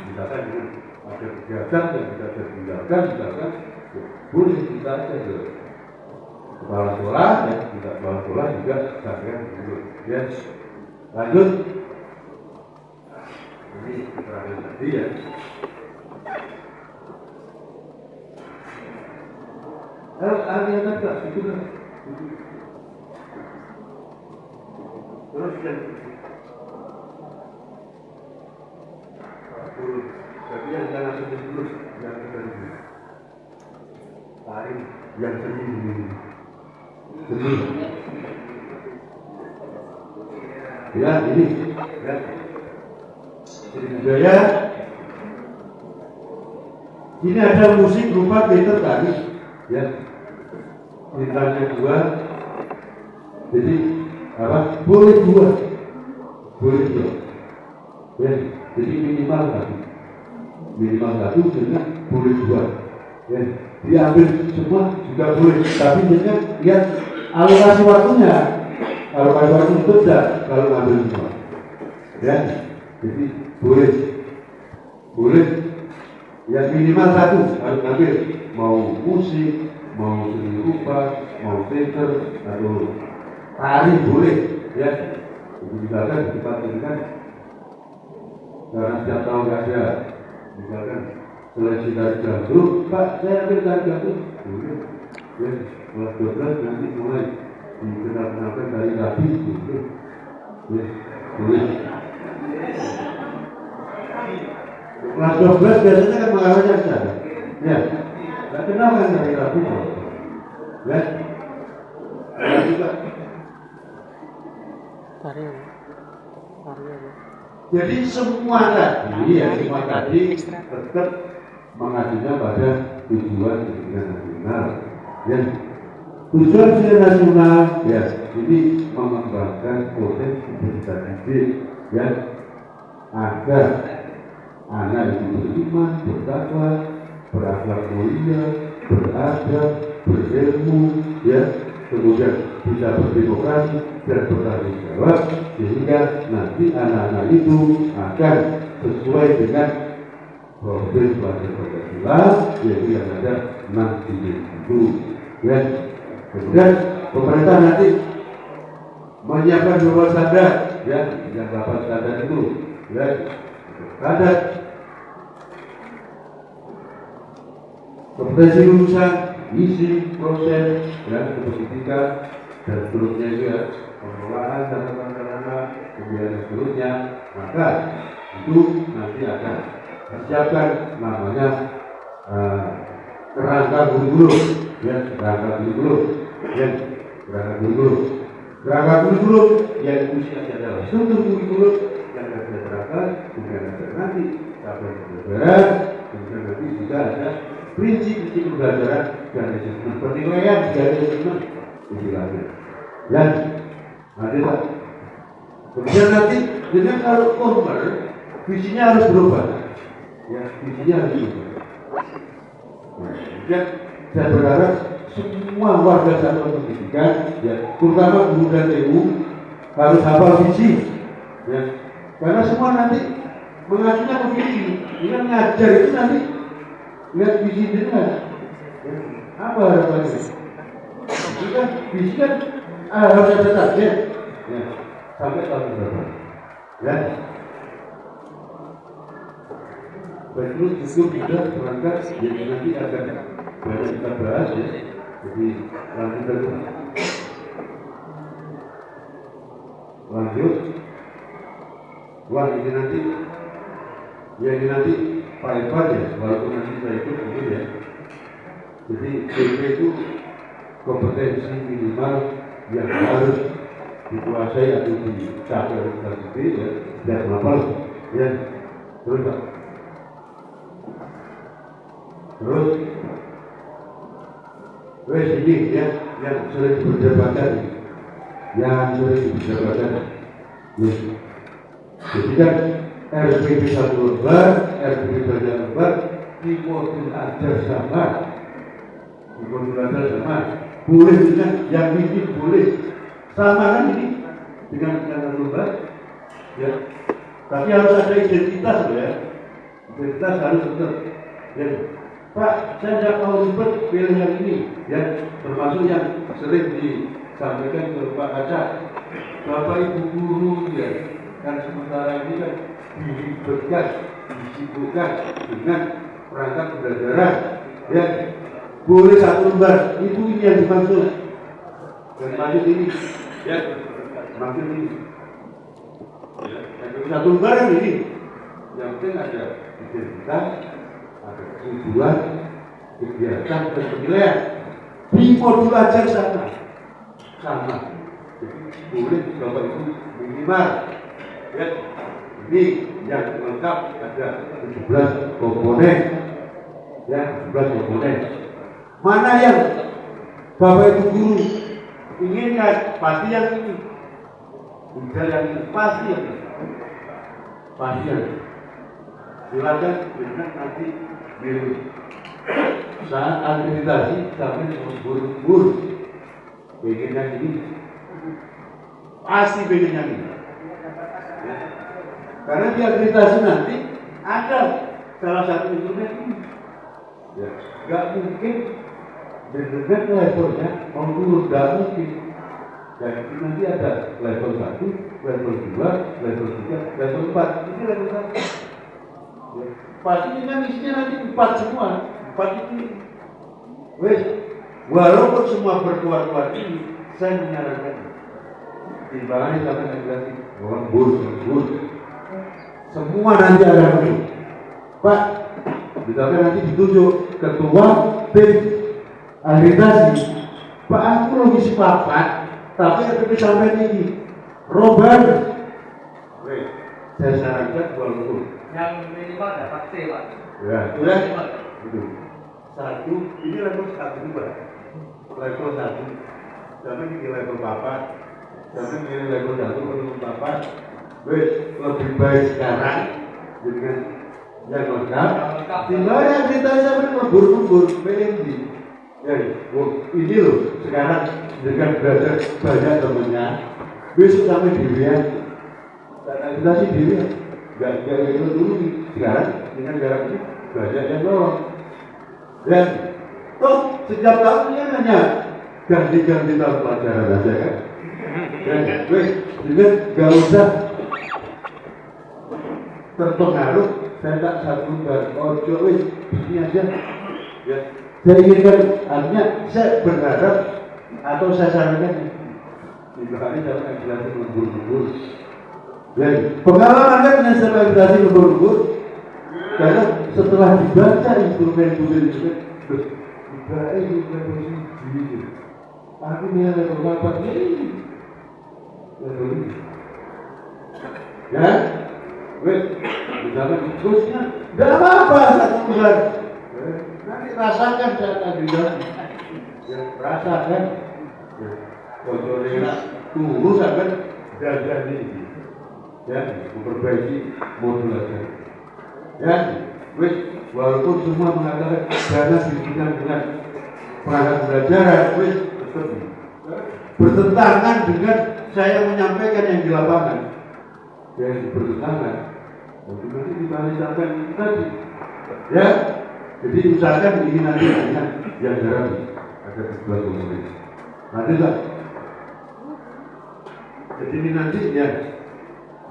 Misalkan dengan ada kegiatan yang bisa ditinggalkan, misalkan ya, boleh kita aja ke kepala sekolah, ya, kita kepala sekolah juga sampai dulu. Ya, lanjut. Ini keterangan tadi ya. Yang tak itu kan. Terus yang tapi yang jangan sedih dulu, yang sedih. Tarik yang sedih ini. Sedih. Ya ini. Ya. Budaya. Ini ada musik berupa teater tadi. Ya. Bintangnya 2. Jadi apa? Boleh 2. Ya. Jadi minimal 1 dengan boleh 2. Ya. Diambil semua juga boleh. Tapi jangan lihat alokasi waktunya. Alokasi waktu itu tidak kalau ngambil semua. Ya. Jadi boleh. Ya minimal 1 harus ngambil. Mau musik, mau seni rupa, mau teater atau tari boleh. Ya. Jadi misalkan di tempat ini kan karena setiap tahun ada misalkan seleksi dari jantung, Pak saya ambil dari jantung boleh. Ya, kelas 12 nanti mulai dikenal-kenalkan dari tadi boleh. Ya, boleh. Kelas 12 biasanya kan mengalahnya saja. Ya, nggak kenal kan dari tadi. Ya, ada juga. Tari. Jadi semua tadi tetap mengajunya pada tujuan pendidikan nasional. Ya, tujuan pendidikan nasional ya, jadi mengembangkan potensi pendidikan didik ya, agar anak itu beriman, bertakwa, berakhlak mulia, beradab, berilmu, ya, kemudian bisa berdemokrasi dan bertanggung jawab, sehingga nanti anak-anak itu akan sesuai dengan profil Pancasila, yaitu yang ada 6 itu, ya. Kemudian pemerintah nanti menyiapkan 2 standar, ya, yang 8 standar itu, ya, standar kompetensi lulusan, isi, proses, dan pendidikan, dan seterusnya itu, ya, pengelolaan sarana, kemudian seterusnya, maka itu nanti akan disiapkan namanya kerangka kurikulum, ya, kerangka kurikulum, ya, kerangka kurikulum. Kerangka kurikulum yang usianya adalah struktur kurikulum yang akan diterapkan, kemudian ada nanti capaian pembelajaran, kemudian nanti juga ada prinsip-prinsip pembelajaran dan asesmen penilaian dari asesmen istilahnya. Ya, nanti Pak. Kemudian nanti dengan kalau formal, visinya harus berubah. Ya, visinya harus berubah. Dan saya berharap semua warga satuan pendidikan, ya, terutama guru dan TU harus hafal visi, ya, karena semua nanti mengacunya ke visi. Dengan ngajar itu nanti lihat visi dengan, ya, apa harapannya? Itu kan visi kan harus ada target, ya, sampai tahun berapa, ya. Baik, cukup juga berangkat, jadi nanti akan banyak kita bahas, ya. Jadi lanjut. Wah, ini nanti, ya, ini nanti Pak Irfan, ya, walaupun nanti saya ikut mungkin, ya. Jadi PP itu kompetensi minimal yang harus dikuasai atau dicapai oleh KPP, ya, dan mapal, ya. Terus Pak. Terus, wes ini, ya, yang sudah diperdebatkan, ya. Jadi kan RPP 1 lembar, RPP 2 lembar, di modul ajar sama, boleh dengan yang ini boleh, sama kan ini dengan lembar, ya. Tapi harus ada identitas, ya. Identitas harus tetap, ya. Pak, saya tidak mau ribet pilih yang ini, ya, termasuk yang sering disampaikan ke Pak Kaca, Bapak Ibu guru, ya, kan sementara ini kan diribetkan, disibukkan dengan perangkat pembelajaran, ya, boleh 1 lembar, itu ini yang dimaksud, dan maksud ini, ya, maksud ini, ya, 1 lembar kan ini, yang penting ada identitas, ada tujuan, kegiatan dan penilaian di modul ajar sama. Jadi boleh Bapak Ibu minimal, ya, ini yang lengkap ada 17 komponen, ya, 17 komponen. Mana yang Bapak Ibu guru inginkan, pasti yang ini. Tidak yang ini, pasti yang ini. Pasti yang ini. Silakan dengan nanti milih. Saat akreditasi sampai memburu-buru pengen yang ini, pasti pengen yang ini, ya. Karena di akreditasi nanti ada salah satu instrumen ini, ya. Gak mungkin dengan levelnya mau turun, gak mungkin. Dan nanti ada level 1, level 2, level 3, level 4. Ini level 1, ya. Pasti kan isinya nanti 4 semua. 4 itu, wes, walaupun semua berkuat-kuat ini, saya menyarankan timbangannya sampai nanti lembur, semua nanti ada ini, Pak. Misalkan nanti ditunjuk ketua tim akreditasi, Pak, aku lagi sepakat, tapi ada sampai ini, Robert, wes, saya sarankan walaupun yang minimal dapat C, Pak. ya, sudah. Itu 1, ini level 1 juga, level 1, jangan ini level 4, jangan ini level 1 level 4, wes lebih baik sekarang dengan yang lengkap. Tinggal yang kita sampai memburu-buru pengen ya, ini loh sekarang dengan belajar banyak temennya, besok sampai dirian, kita sih dirian, gak itu dulu sekarang dengan garam ini banyak yang lorong. Dan toh setiap tahunnya hanya ganti-ganti tahun pelajaran aja kan. Dan wes juga gak usah terpengaruh. Saya tak satu dan ojo wes ini aja. Ya, saya inginkan artinya saya berharap atau saya sarankan di hari jangan jelasin lembur-lembur. Dan pengalaman kan yang saya jelasin lembur-lembur karena setelah dibaca instrumen itu baik itu aku nih ada beberapa ini ya wes jangan terusnya tidak apa-apa satu bulan nanti rasakan saat tadi ya rasakan kontrolnya tunggu sampai jadi ya memperbaiki modulasi ya wes walaupun semua mengatakan dana diberikan dengan perangkat belajaran wes bertentangan dengan saya menyampaikan yang di lapangan yang bertentangan nanti dibalik sampai tadi ya jadi usahakan ini nanti hanya yang jarang ada dibuat komunis nanti lah jadi ini nanti ya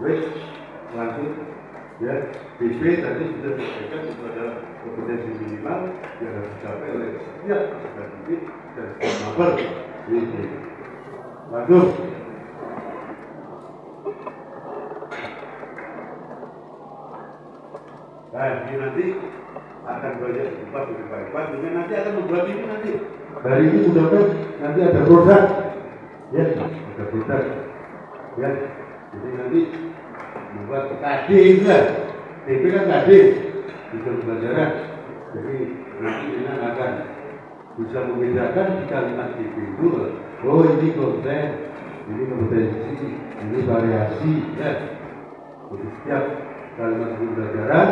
wes langsung ya BP tadi sudah disampaikan itu adalah kompetensi minimal yang harus dicapai oleh setiap peserta didik dan setiap mapel ini langsung nah ini nanti akan banyak tempat di depan dengan nanti akan membuat ini nanti dari ini mudah-mudahan nanti ada produk ya ada produk ya jadi nanti membuat KD itu lah DP kan KD bisa pembelajaran jadi nanti ini akan bisa membedakan di kalimat DP itu oh ini konten ini kompetensi ini variasi ya jadi setiap kalimat pembelajaran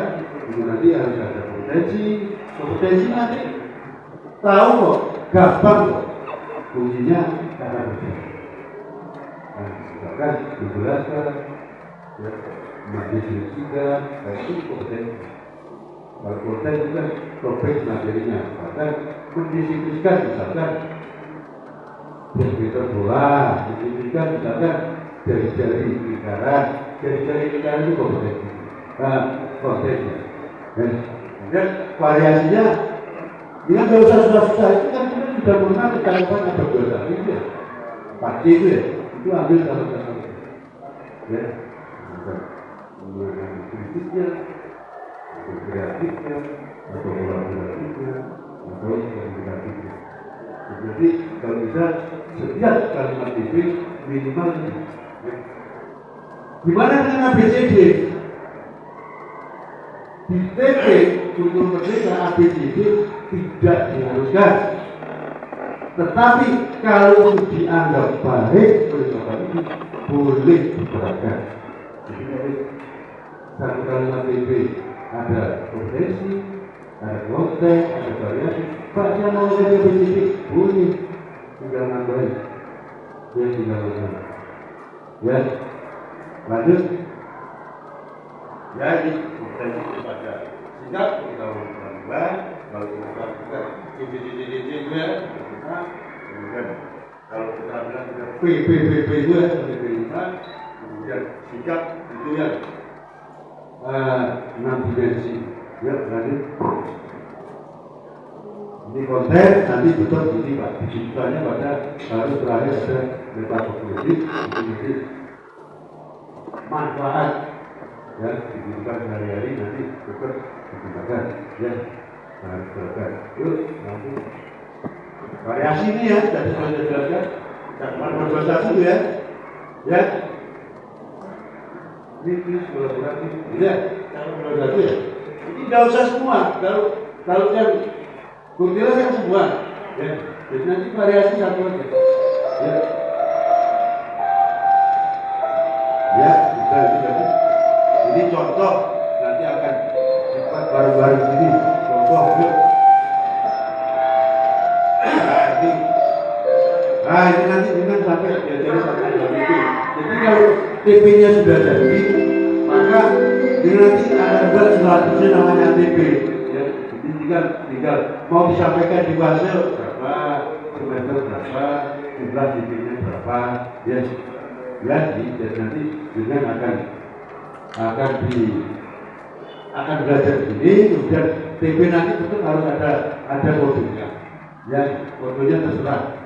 itu nanti harus ada kompetensi nanti tahu kok gampang kok kuncinya kata kerja nah misalkan dijelaskan ya mendeskripsikan itu kompetensi kalau kompetensi itu kan topik materinya bahkan mendeskripsikan misalkan deskriptor bola mendeskripsikan misalkan jari-jari lingkaran jari-jari lingkaran itu kompetensi kontennya dan variasinya ini nggak usah susah-susah itu kan kita sudah pernah kecangkupan ada dua itu ya pasti itu ya itu ambil sama-sama ya menggunakan kritisnya atau kreatifnya atau kolaboratifnya atau komunikatifnya jadi kalau bisa setiap kalimat itu minimal ya. Gimana dengan ABCD? Di TP Kultur Merdeka ABCD tidak diharuskan, tetapi kalau dianggap baik oleh Bapak Ibu boleh diterapkan. Jadi satu kalimat TP ada kompetensi, ada konteks, ada variasi. Baca mau jadi ABCD boleh, tinggal nambahin, ya tinggal nambahin. Ya, lanjut. Ya ini kompetensi kepada sikap kita pelan-pelan kalau kita juga juga kemudian kalau kita bilang juga PPPP juga kemudian sikap itu ya 6 dimensi ya lanjut ini konten nanti betul ini Pak digitalnya pada harus terakhir ada metodologi itu manfaat ya dibutuhkan sehari-hari nanti tetap digunakan ya digunakan yuk nanti variasi ini ya tadi saya jelaskan cuma berbahasa dulu ya ini kolaboratif ya kalau kolaboratif ya ini tidak usah semua kalau yang kuntilan yang semua ya jadi nanti variasi satu aja ya bisa nanti ada juga selanjutnya namanya TP. Ya, jadi tinggal mau disampaikan di Basel berapa, semester berapa, jumlah TP-nya berapa, ya, dan nanti dengan akan belajar ini, kemudian TP nanti tentu harus ada kodenya. Ya, kodenya terserah.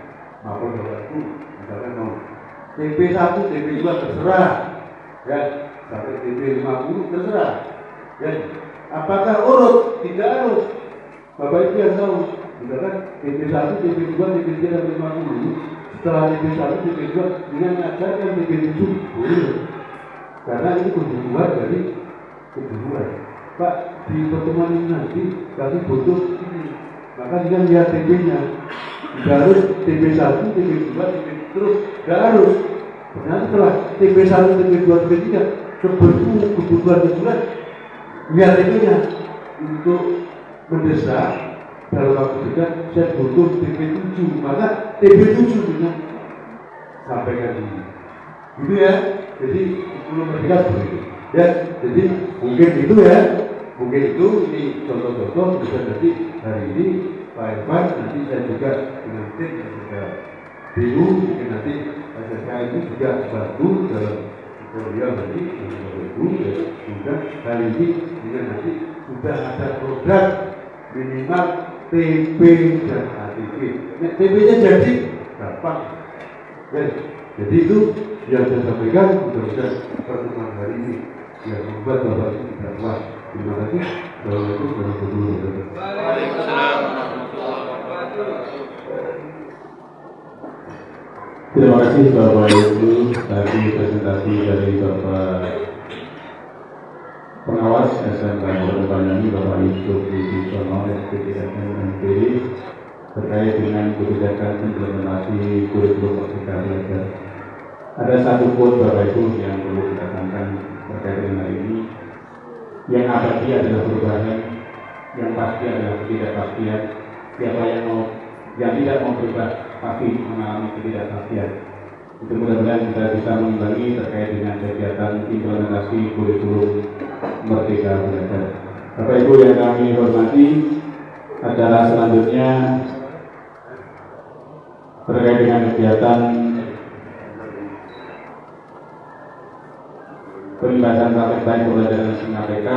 Maupun Bapak-Ibu, misalkan mau TP 1, TP 2 terserah. Ya, sampai TP 50 terserah. Ya, apakah urut? Tidak harus. Bapak Ibu yang tahu, misalkan TP 1, TP 2, TP 3 sampai 50. Setelah TP 1, TP 2 dengan mengajarkan TP 7 boleh. Karena ini kebutuhan dari kebutuhan. Pak, di pertemuan ini nanti kami butuh ini. Maka kita lihat TP-nya. Tidak harus TP 1, TP 2, TP terus. Tidak harus. Nanti setelah TP 1, TP 2, TP 3 kebutuhan kebutuhan lihat TP-nya untuk mendesak dalam waktu dekat saya butuh TP 7. Maka TP 7 dengan sampaikan ini. Gitu ya. Jadi sebelum mereka begitu. Ya, jadi mungkin itu ya. Mungkin itu ini contoh-contoh bisa nanti hari ini Pak Irfan, nanti saya juga dengan tim yang juga BU, mungkin nanti SSK itu juga bantu dalam tutorial tadi BU, ya, sudah hari ini juga nanti sudah ada program minimal TP dan ATP. Nah, TP-nya jadi gampang. Ya, jadi itu yang saya sampaikan, mudah-mudahan pertemuan hari ini yang membuat Bapak Ibu tidak puas. Terima kasih. Assalamualaikum warahmatullahi wabarakatuh. Waalaikumsalam warahmatullahi wabarakatuh. Terima kasih Bapak Ibu, tadi presentasi dari Bapak Pengawas SMK Pertambangan Bapak Yusuf Budi Sono SPDSN MPD terkait dengan kebijakan implementasi kurikulum Merdeka Belajar. Ada satu poin Bapak Ibu yang perlu kita tangkan terkait dengan ini. Yang abadi adalah perubahan, yang pasti adalah ketidakpastian. Siapa yang tidak mau berubah pasti mengalami ketidakpastian. Itu mudah-mudahan kita bisa mengimbangi terkait dengan kegiatan implementasi kurikulum Merdeka Belajar. Bapak Ibu yang kami hormati, acara selanjutnya terkait dengan kegiatan pembahasan praktek baik pembelajaran KPK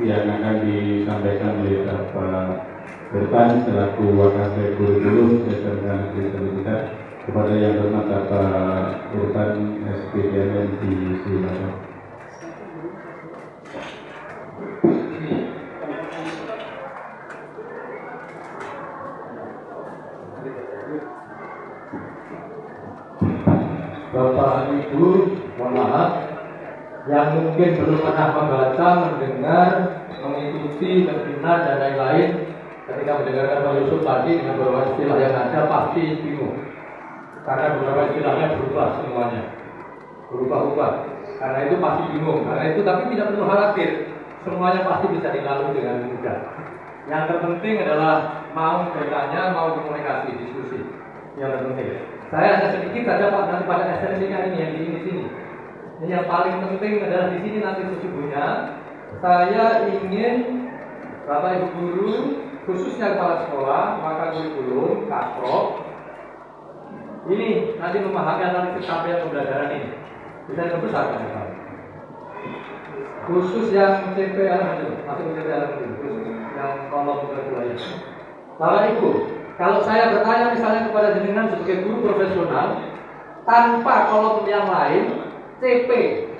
yang akan disampaikan oleh Bapak Irfan selaku Wakasek Kurikulum SMK Negeri Sertifikat kepada yang hormat Bapak Irfan SPDMN di Silakan. Bapak Ibu, mohon maaf, yang mungkin belum pernah membaca, mendengar, mengikuti webinar dan lain-lain, ketika mendengarkan Pak Yusuf tadi dengan beberapa istilah yang ada pasti bingung, karena beberapa istilahnya berubah semuanya, berubah-ubah. Karena itu pasti bingung. Karena itu tapi tidak perlu khawatir, semuanya pasti bisa dilalui dengan mudah. Yang terpenting adalah mau bertanya, mau komunikasi, diskusi. Yang terpenting. Saya hanya sedikit saja Pak, nanti pada esensinya ini yang di sini. Ini yang paling penting adalah di sini nanti sesungguhnya saya ingin Bapak Ibu guru, khususnya kepala sekolah, maka kurikulum, kasprok, ini nanti memahami analisis capaian pembelajaran ini. Bisa dibesarkan ya Pak. Khusus yang CPL itu, masuk CPL itu, khusus yang kolom kedua ini. Bapak Ibu, kalau saya bertanya misalnya kepada jenengan sebagai guru profesional, tanpa kolom yang lain, CP,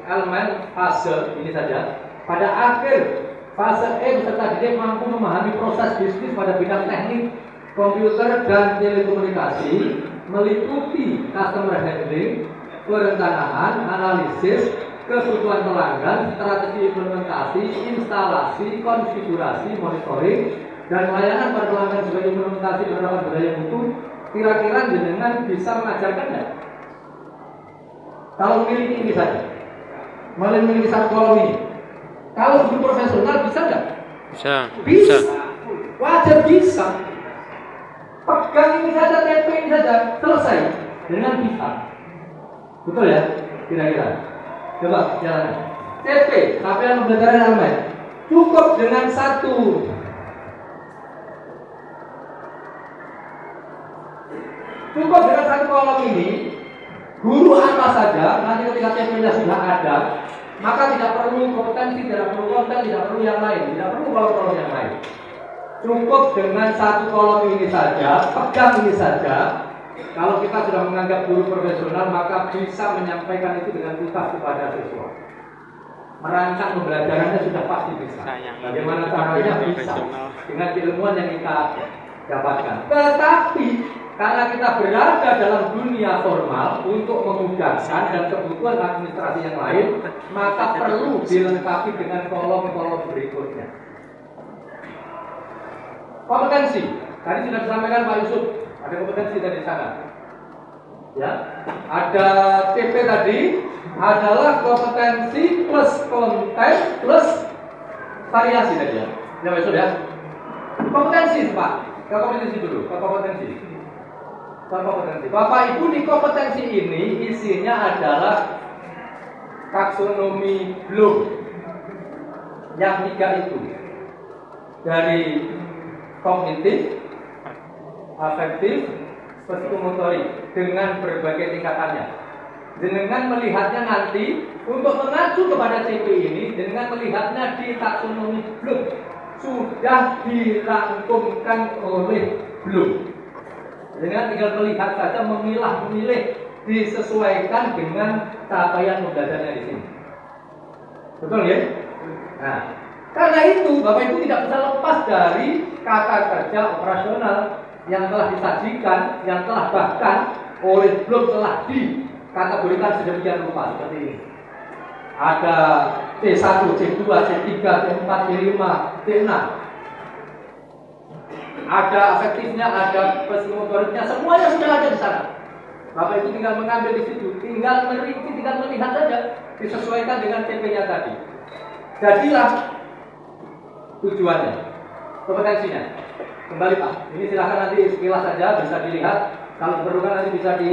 elemen, fase, ini saja. Pada akhir fase E peserta didik mampu memahami proses bisnis pada bidang teknik, komputer dan telekomunikasi, meliputi customer handling, perencanaan, analisis, kebutuhan pelanggan, strategi implementasi, instalasi, konfigurasi, monitoring, dan layanan pada pelanggan sebagai implementasi penerapan budaya mutu. Kira-kira jenengan bisa mengajarkan tidak? Kalau memiliki ini saja, memiliki satu kolom ini. Kalau guru profesional bisa nggak? Bisa. Wajar bisa. Pegang ini saja, TP ini saja, selesai dengan bisa. Betul ya? Kira-kira. Coba jalan. CP, capaian pembelajaran elemen. Cukup dengan satu kolom ini, guru apa saja, nanti ketika CP-nya sudah ada, maka tidak perlu kompetensi, tidak perlu konten, tidak perlu yang lain, tidak perlu kolom-kolom yang lain. Cukup dengan satu kolom ini saja, pegang ini saja. Kalau kita sudah menganggap guru profesional, maka bisa menyampaikan itu dengan tuntas kepada siswa. Merancang pembelajarannya sudah pasti bisa. Bagaimana caranya bisa dengan keilmuan yang kita dapatkan. Tetapi karena kita berada dalam dunia formal untuk memudahkan dan kebutuhan administrasi yang lain, maka perlu dilengkapi dengan kolom-kolom berikutnya. Kompetensi. Tadi sudah disampaikan Pak Yusuf, ada kompetensi dari sana. Ya, ada CP tadi adalah kompetensi plus konten plus variasi tadi ya. Ya Pak Yusuf ya. Kompetensi Pak, ke kompetensi dulu, ke kompetensi. Bapak Ibu, di kompetensi ini isinya adalah taksonomi Bloom yang 3 itu, dari kognitif, afektif, psikomotorik dengan berbagai tingkatannya. Dengan melihatnya nanti untuk mengacu kepada CP ini, dengan melihatnya di taksonomi Bloom sudah dirangkumkan oleh Bloom. Dengan tinggal melihat saja, memilih disesuaikan dengan capaian pembelajarannya di sini. Betul ya? Nah, karena itu Bapak Ibu tidak bisa lepas dari kata kerja operasional yang telah disajikan, yang telah bahkan oleh Bloom telah dikategorikan sedemikian rupa seperti ini. Ada C1, C2, C3, C4, C5, C6. Ada afektifnya, ada psikomotoriknya, semuanya sudah ada di sana. Bapak Ibu tinggal mengambil di situ, tinggal merinci, tinggal melihat saja, disesuaikan dengan CP-nya tadi. Jadilah tujuannya, kompetensinya. Kembali Pak, ini silahkan nanti sekilas saja, bisa dilihat. Kalau diperlukan nanti bisa di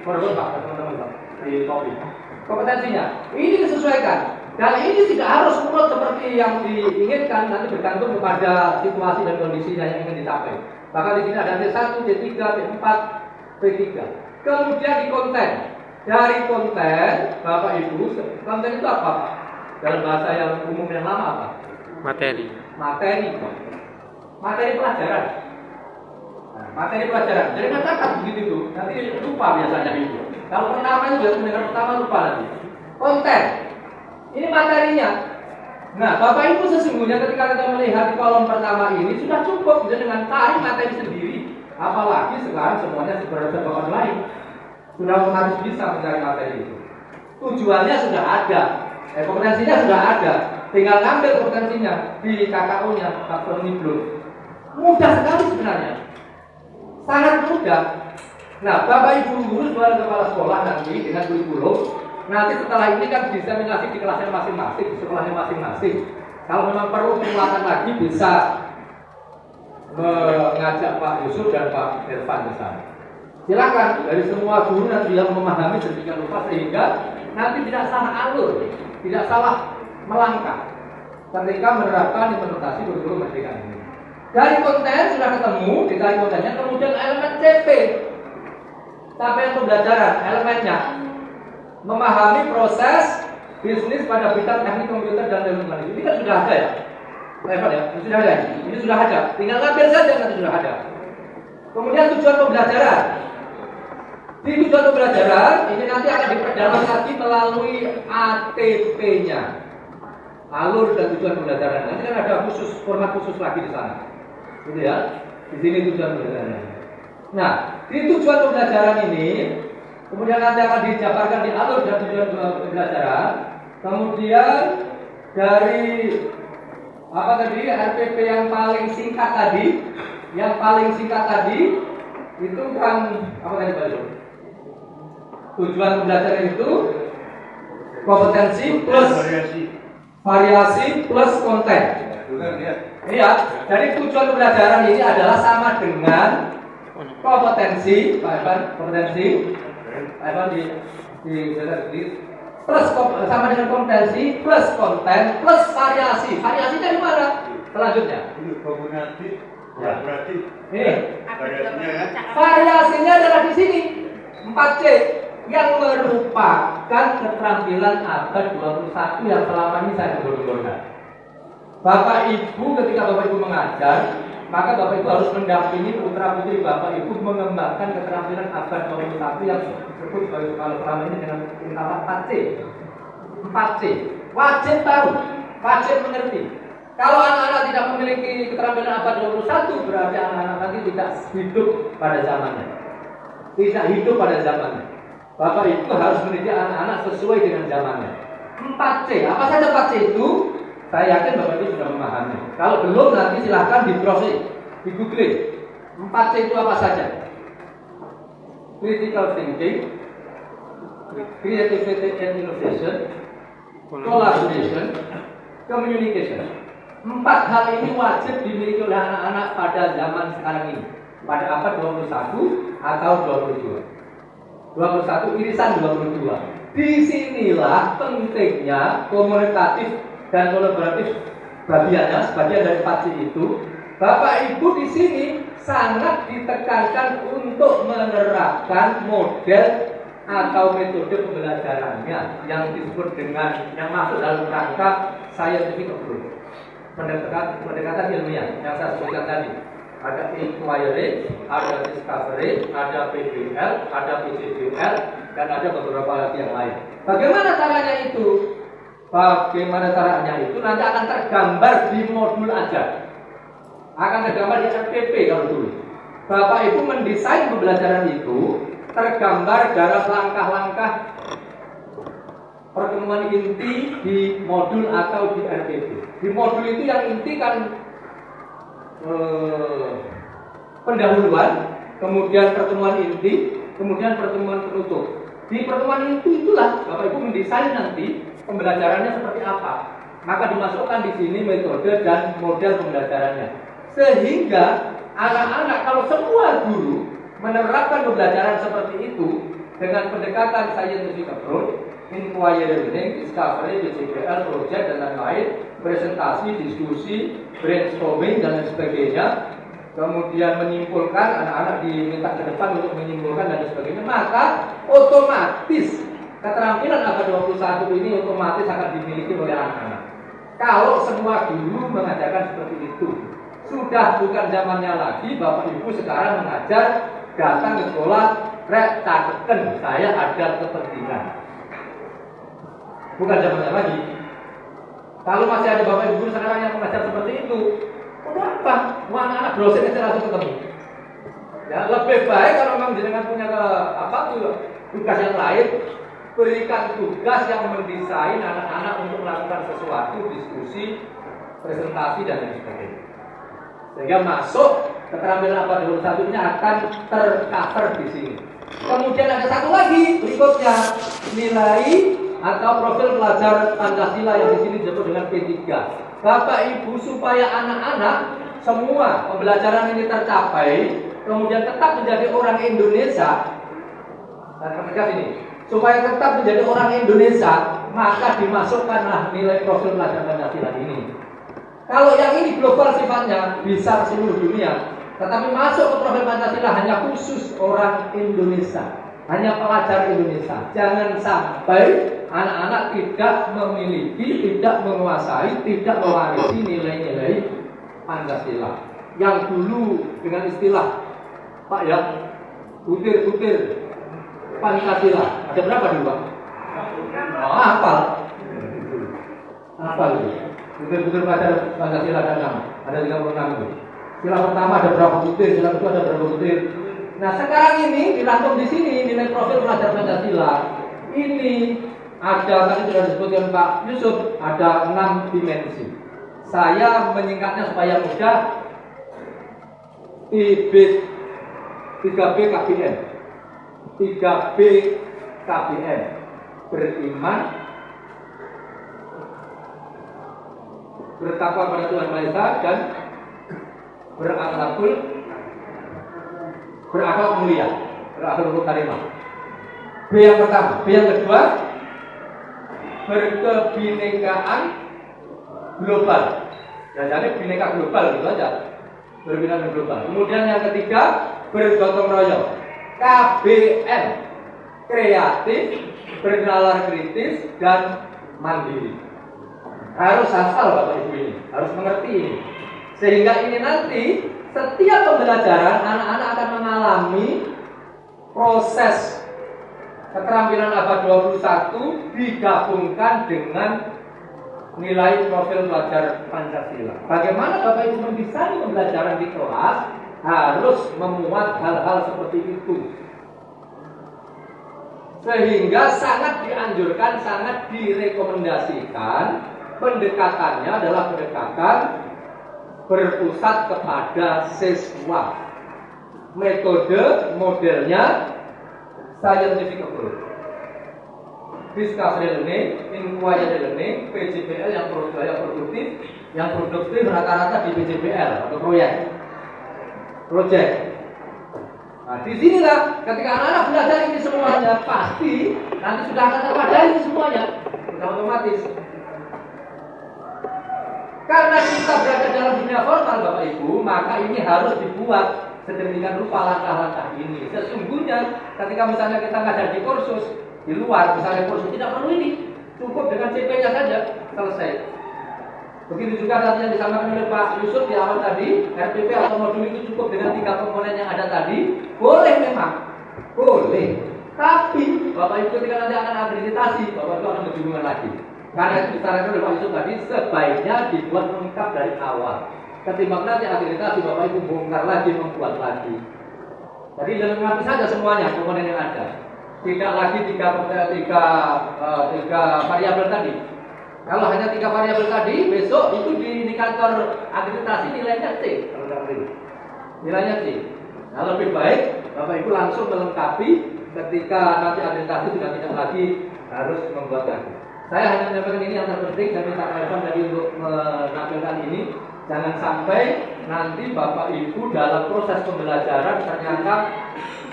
forward Pak, teman-teman Pak, di copy. Kompetensinya, ini disesuaikan. Dan ini tidak harus menurut seperti yang diinginkan, nanti bergantung kepada situasi dan kondisinya yang ingin dicapai. Bahkan di sini ada C1, C3, C4, P3. Kemudian di konten. Dari konten, Bapak Ibu, konten itu apa Pak? Dalam bahasa yang umum yang lama apa? Materi. Materi pelajaran. Nah, materi pelajaran. Jadi kan catat begitu itu. Nanti lupa biasanya itu. Kalau pertama itu biasa mendengar pertama lupa nanti. Konten. Ini materinya. Nah, Bapak Ibu sesungguhnya ketika kita melihat di kolom pertama ini sudah cukup dengan tarik materi sendiri. Apalagi sekarang semuanya serba online. Sudah otomatis bisa mencari materi itu. Tujuannya sudah ada, kompetensinya sudah ada. Tinggal ngambil kompetensinya di KKO-nya, taksonomi Bloom. Mudah sekali sebenarnya. Sangat mudah. Nah, Bapak Ibu guru sebagai kepala sekolah nanti dengan kurikulum. Nanti setelah ini kan diseminasi di kelasnya masing-masing, di sekolahnya masing-masing. Kalau memang perlu penguatan lagi bisa mengajak Pak Yusuf dan Pak Irfan ke sana. Silakan dari semua guru nanti yang memahami sedemikian rupa sehingga nanti tidak salah alur, tidak salah melangkah ketika menerapkan implementasi kurikulum merdeka ini. Dari konten sudah ketemu, ditarik kontennya, kemudian elemen CP, capaian pembelajaran, elemennya. Memahami proses bisnis pada bidang teknik komputer dan teknologi. Ini kan sudah ada ya, Pak ya? Ini sudah ada. Ini sudah ada. Tinggal ngambil saja nanti sudah ada. Kemudian tujuan pembelajaran. Di tujuan pembelajaran ini nanti akan diperdalam lagi melalui ATP-nya. Alur dan tujuan pembelajaran. Nanti kan ada khusus format khusus lagi di sana. Gitu ya. Di sini tujuan pembelajaran. Nah, di tujuan pembelajaran ini kemudian nanti akan dijabarkan di alur dan tujuan pembelajaran. Kemudian dari apa tadi RPP yang paling singkat tadi, itu kan apa tadi Pak Yusuf? Tujuan pembelajaran itu kompetensi plus variasi plus konten. Iya, jadi tujuan pembelajaran ini adalah sama dengan kompetensi, Pak Evan, kompetensi. Evan di plus sama dengan kompetensi plus konten plus variasi. Variasinya di mana? Selanjutnya. Ini kombinasi. Ya berarti Ini variasinya kan? variasinya adalah di sini 4C yang merupakan keterampilan abad 21 yang selama ini saya gembar-gemborkan. Bapak Ibu ketika Bapak Ibu mengajar, maka Bapak Ibu harus mendampingi putra-putri Bapak Ibu mengembangkan keterampilan abad 21 yang disebut sebagai kalau selama ini dengan ungkapan 4C. 4C. Wajib tahu, wajib mengerti. Kalau anak-anak tidak memiliki keterampilan abad 21, berarti anak-anak nanti tidak hidup pada zamannya. Tidak hidup pada zamannya. Bapak Ibu harus mendidik anak-anak sesuai dengan zamannya. 4C. Apa saja 4C itu? Saya yakin Bapak Ibu sudah memahami. Kalau belum nanti silahkan di-browsing, di-googling. 4C itu apa saja? Critical thinking, creativity and innovation, collaboration, communication. 4 hal ini wajib dimiliki oleh anak-anak pada zaman sekarang ini, pada abad 21 atau 22. 21 irisan 22. Disinilah pentingnya komunikatif dan kolaboratif bagiannya sebagian dari 4C itu. Bapak Ibu di sini sangat ditekankan untuk menerapkan model atau metode pembelajarannya yang disebut dengan yang masuk dalam rangka scientific approach. Pendekatan ilmiah yang saya sebutkan tadi. Ada inquiry, ada discovery, ada PBL, ada PCBL, dan ada beberapa lagi yang lain. Bagaimana caranya itu? Bagaimana caranya itu nanti akan tergambar di modul aja. Akan tergambar di RPP kalau dulu. Bapak Ibu mendesain pembelajaran itu tergambar dalam langkah-langkah pertemuan inti di modul atau di RPP. Di modul itu yang inti kan pendahuluan, kemudian pertemuan inti, kemudian pertemuan penutup. Di pertemuan inti itulah Bapak Ibu mendesain nanti pembelajarannya seperti apa. Maka dimasukkan di sini metode dan model pembelajarannya. Sehingga anak-anak kalau semua guru menerapkan pembelajaran seperti itu dengan pendekatan scientific approach, inquiry learning, discovery, PCBL, project dan lain-lain, presentasi, diskusi, brainstorming dan lain sebagainya, kemudian menyimpulkan, anak-anak diminta ke depan untuk menyimpulkan dan sebagainya, maka otomatis keterampilan abad 21 ini otomatis akan dimiliki oleh anak-anak. Kalau semua guru mengajarkan seperti itu, sudah bukan zamannya lagi Bapak Ibu sekarang mengajar, datang ke sekolah, catatkan saya ada kepentingan. Bukan zamannya lagi. Kalau masih ada Bapak Ibu sekarang yang mengajar seperti itu, kenapa? Anak-anak browsing aja langsung ketemu. Ya, lebih baik kalau memang jenengan punya tugas yang lain, berikan tugas yang mendesain anak-anak untuk melakukan sesuatu, diskusi, presentasi dan lain sebagainya. Sehingga masuk keterampilan abad 21 ini akan tercover di sini. Kemudian ada satu lagi berikutnya, nilai atau profil pelajar Pancasila yang di sini disebut dengan P3. Bapak Ibu supaya anak-anak semua pembelajaran ini tercapai, kemudian tetap menjadi orang Indonesia. Dan tegas ini, supaya tetap menjadi orang Indonesia, maka dimasukkanlah nilai profil pelajar Pancasila ini. Kalau yang ini global sifatnya, bisa seluruh dunia, tetapi masuk ke profil Pancasila hanya khusus orang Indonesia, hanya pelajar Indonesia. Jangan sampai anak-anak tidak memiliki, tidak menguasai, tidak mewarisi nilai-nilai Pancasila. Yang dulu dengan istilah Pak ya, butir-butir Pancasila. Ada berapa dulu Pak? Hafal. Hafal itu. Butir-butir Pancasila ada 6. Ada 36 itu. Sila pertama ada berapa butir, sila kedua ada berapa butir. Nah sekarang ini dirangkum di sini nilai profil pelajar Pancasila. Ini ada tadi sudah disebutkan Pak Yusuf, ada 6 dimensi. Saya menyingkatnya supaya mudah. 3B KBN. 3B KBN. Beriman, bertakwa pada Tuhan Maha Esa dan berakhlak mulia, berakhlak karimah. B yang pertama, B yang kedua berkebinekaan global. Ya, jadi bineka global gitu aja. Berkebinekaan global. Kemudian yang ketiga, bergotong royong. KBN, kreatif, bernalar kritis, dan mandiri. Harus hafal Bapak Ibu ini, harus mengerti ini. Sehingga ini nanti setiap pembelajaran anak-anak akan mengalami proses keterampilan abad 21 digabungkan dengan nilai profil pelajar Pancasila. Bagaimana Bapak Ibu mendesain pembelajaran di kelas harus memuat hal-hal seperti itu. Sehingga sangat dianjurkan, sangat direkomendasikan pendekatannya adalah pendekatan berpusat kepada siswa. Metode modelnya scientific approach, discovery learning, inquiry learning, PJBL yang produktif rata-rata di PJBL atau project. Nah, disinilah ketika anak-anak belajar ini semuanya pasti nanti sudah akan terpadu ini semuanya, sudah otomatis. Karena kita berada dalam dunia formal Bapak Ibu, maka ini harus dibuat sedemikian rupa langkah-langkah ini. Sesungguhnya ketika misalnya kita ngajar di kursus di luar, misalnya kursus tidak perlu ini, cukup dengan CP-nya saja selesai. Begitu juga tadi yang disampaikan oleh Pak Yusuf di awal tadi, RPP atau modul itu cukup dengan 3 komponen yang ada tadi. Boleh memang, boleh. Tapi Bapak Ibu ketika nanti akan akreditasi, Bapak Ibu akan kebingungan lagi. Karena itu disarankan oleh Pak Yusuf tadi, sebaiknya dibuat lengkap dari awal. Ketimbang nanti akreditasi Bapak Ibu bongkar lagi, membuat lagi. Jadi lengkapi saja semuanya komponen yang ada. Tidak lagi tiga variabel tadi. Kalau hanya 3 variabel tadi, besok itu di indikator akreditasi nilainya C. Kalau tidak perlu, nilainya C. Nah, lebih baik Bapak Ibu langsung melengkapi ketika nanti akreditasi sudah tidak lagi harus membuat lagi. Saya hanya menyampaikan ini yang terpenting dan minta Pak Irfan tadi untuk menampilkan ini. Jangan sampai nanti Bapak Ibu dalam proses pembelajaran ternyata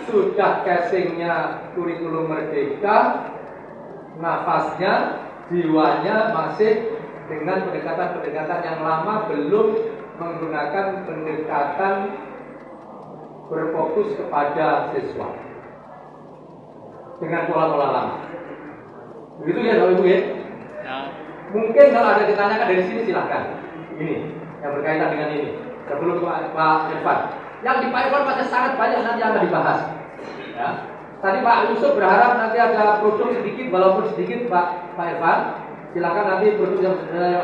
sudah casingnya kurikulum merdeka, nafasnya, jiwanya masih dengan pendekatan-pendekatan yang lama, belum menggunakan pendekatan berfokus kepada siswa dengan pola-pola lama. Begitu ya Bapak Ibu ya? Mungkin kalau ada ditanyakan dari sini silahkan. Ini yang berkaitan dengan ini. Sebelum Pak Irfan. Yang di Pak Irfan masih sangat banyak nanti akan dibahas. Ya. Tadi Pak Yusuf berharap nanti ada produk sedikit, walaupun sedikit Pak Irfan. Silakan nanti produk yang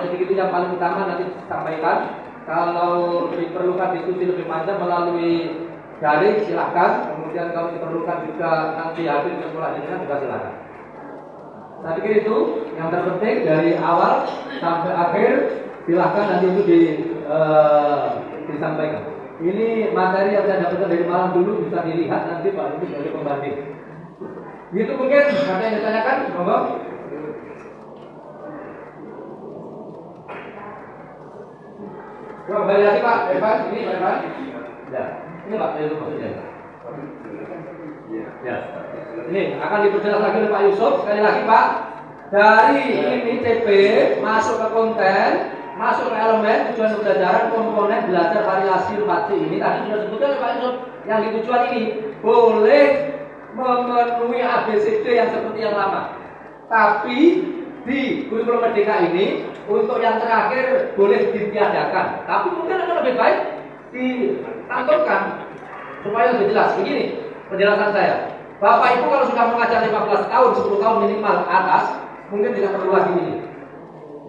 sedikit itu yang paling utama nanti sampaikan. Kalau diperlukan diskusi lebih panjang melalui daring silakan. Kemudian kalau diperlukan juga nanti hadir ke sekolah jenengan juga silakan. Saya pikir itu yang terpenting dari awal sampai akhir. Silahkan nanti itu disampaikan. Ini materi yang saya dapatkan dari malam dulu, bisa dilihat nanti Pak Ibu sebagai pembanding. Gitu mungkin ada yang ditanyakan, monggo. Kembali lagi Pak Irfan, ini Pak Irfan. Ya, ini Pak Yusuf maksudnya. Ya, ini akan diperjelas lagi oleh Pak Yusuf. Sekali lagi Pak, dari ini CP masuk ke konten, masuk ke elemen tujuan pembelajaran, komponen belajar variasi 4C ini tadi sudah disebutkan oleh Pak Yusuf. Yang di tujuan ini boleh memenuhi ABCD yang seperti yang lama, tapi di kurikulum merdeka ini untuk yang terakhir boleh ditiadakan. Tapi mungkin akan lebih baik ditampilkan supaya lebih jelas. Begini penjelasan saya. Bapak Ibu kalau sudah mengajar 15 tahun, 10 tahun minimal atas, mungkin tidak perlu lagi ini.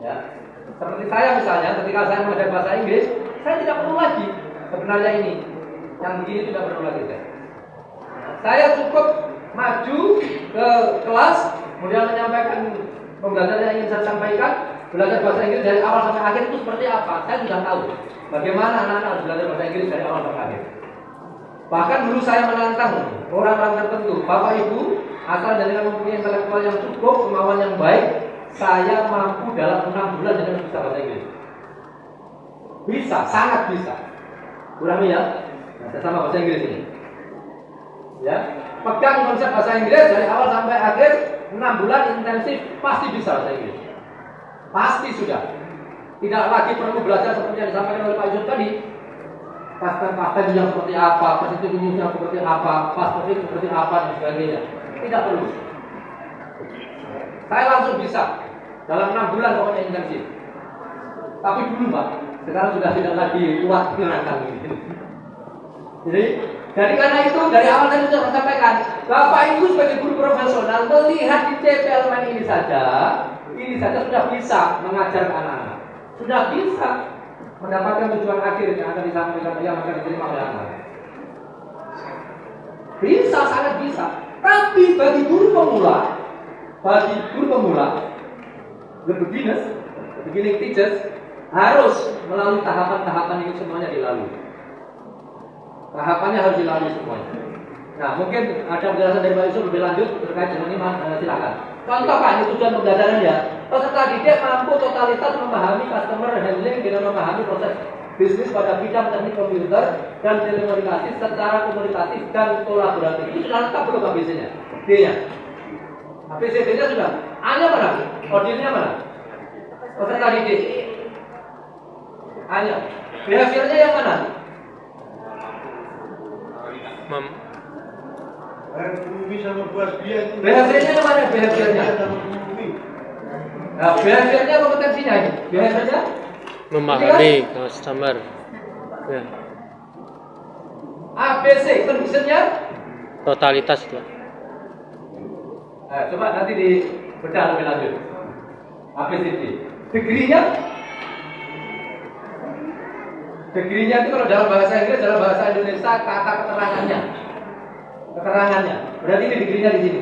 Ya. Seperti saya misalnya, ketika saya mengajar bahasa Inggris, saya tidak perlu lagi sebenarnya ini. Yang begini tidak perlu lagi saya cukup maju ke kelas, kemudian menyampaikan pembelajaran yang ingin saya sampaikan. Belajar bahasa Inggris dari awal sampai akhir itu seperti apa? Saya sudah tahu bagaimana anak-anak harus belajar bahasa Inggris dari awal sampai akhir. Bahkan dulu saya menantang orang-orang tertentu, Bapak Ibu, asal dengan mempunyai intelektual yang cukup, kemauan yang baik, saya mampu dalam 6 bulan jadi bisa bahasa Inggris. Bisa, sangat bisa. Kurang ya? Nah, sama bahasa Inggris ini. Ya, pegang konsep bahasa Inggris dari awal sampai akhir, 6 bulan intensif pasti bisa bahasa Inggris. Pasti sudah. Tidak lagi perlu belajar seperti yang disampaikan oleh Pak Yusuf tadi. Pasten yang seperti apa, positif yang seperti apa, pasten seperti apa dan sebagainya. Tidak perlu. Saya langsung bisa dalam 6 bulan pokoknya intensif. Tapi dulu Pak, sekarang sudah tidak lagi kuat mengenalkan ini. Jadi karena itu dari awal tadi sudah saya sampaikan, Bapak Ibu sebagai guru profesional melihat di CPLN ini saja sudah bisa mengajar ke anak-anak, sudah bisa mendapatkan tujuan akhir yang akan disampaikan, yang akan diterima oleh anak. Bisa, sangat bisa. Tapi bagi guru pemula, the beginning teachers harus melalui tahapan-tahapan ini semuanya dilalui. Tahapannya harus dilalui semuanya. Nah, mungkin ada penjelasan dari Pak Yusuf lebih lanjut terkait dengan ini, silakan. Contoh Pak, ini tujuan pembelajarannya. Peserta didik mampu totalitas memahami customer handling dengan memahami proses bisnis pada bidang teknik komputer dan telekomunikasi secara komunikatif dan kolaboratif. Itu sudah lengkap belum Pak B-nya? D-nya. B-nya sudah. A-nya mana? Ordernya mana? Peserta didik. A-nya. Behaviornya yang mana? Behaviornya yang mana? Behaviornya. Nah, behaviornya kompetensinya ini. Behaviornya memahami customer. Ya. ABC, conditionnya Totalitas lah. Nah, coba nanti dibedah lebih lanjut. ABCD. Degree-nya itu kalau dalam bahasa Inggris, dalam bahasa Indonesia kata keterangannya. Berarti ini degree-nya di sini.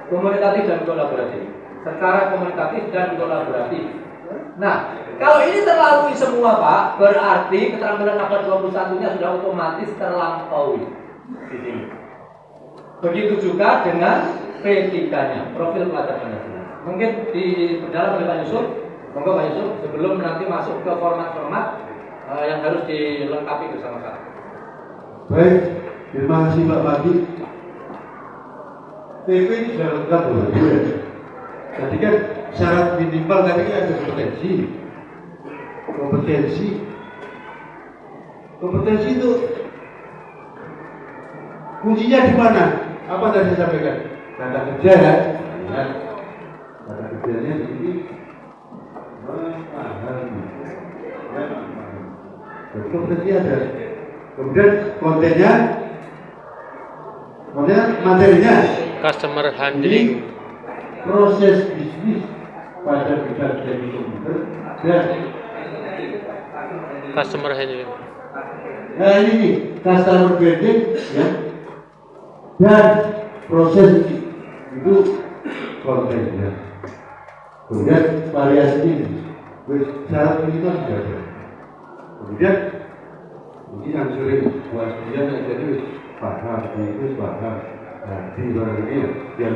Komunikatif dan kolaboratif. Secara komunikatif dan kolaboratif. Nah, kalau ini terlalui semua Pak, berarti keterampilan abad 21-nya sudah otomatis terlampaui di sini. Begitu juga dengan P3-nya, profil pelajar Pancasila. Mungkin diperdalam oleh Pak Yusuf. Monggo Pak Yusuf, sebelum nanti masuk ke format-format yang harus dilengkapi bersama-sama. Baik, terima kasih Pak Pagi. TP ini sudah lengkap loh, ya. Tadi kan syarat minimal tadi kan ada kompetensi itu kuncinya di mana? Apa tadi saya sampaikan? Kata kerja ya. Kata kerjanya begini. Kompetensi ada. Kemudian kontennya, materinya. Customer handling. Proses bisnis pada bidang teknik komputer dan Customer handling. nah ini nih, customer handling ya, dan proses itu kontennya. Kemudian variasinya syarat minimal sudah ada. Kemudian ini yang sering buat dia jadi paham, itu paham. Nah, di barang ini yang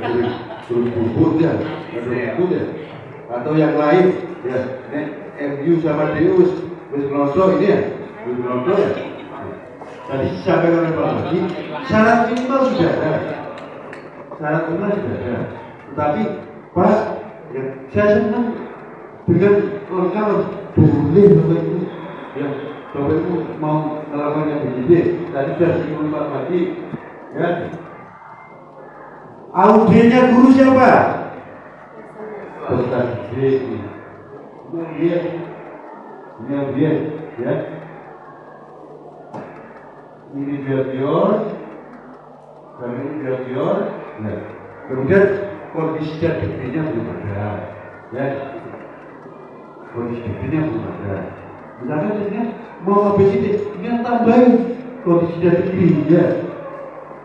turun bubur ya, atau yang lain ya, MU sama Deus, wis ngelosok ini ya, ya. Tadi sampai oleh Pak Lagi, syarat minimal sudah ada, tetapi Pak, ya, saya senang dengan orang kalau boleh Bapak Ibu, ya, Bapak Ibu mau melakukan yang begini, tadi sudah disinggung Pak Lagi, ya. Audiennya guru siapa? Ustaz D. Ini dia, ya. Ini biar, dan ini biar. Nah, kemudian kondisi dan degrinya belum ada, ya. Kondisi degrinya belum ada. Misalkan ini mau habis ini tambahin kondisi dan degrinya.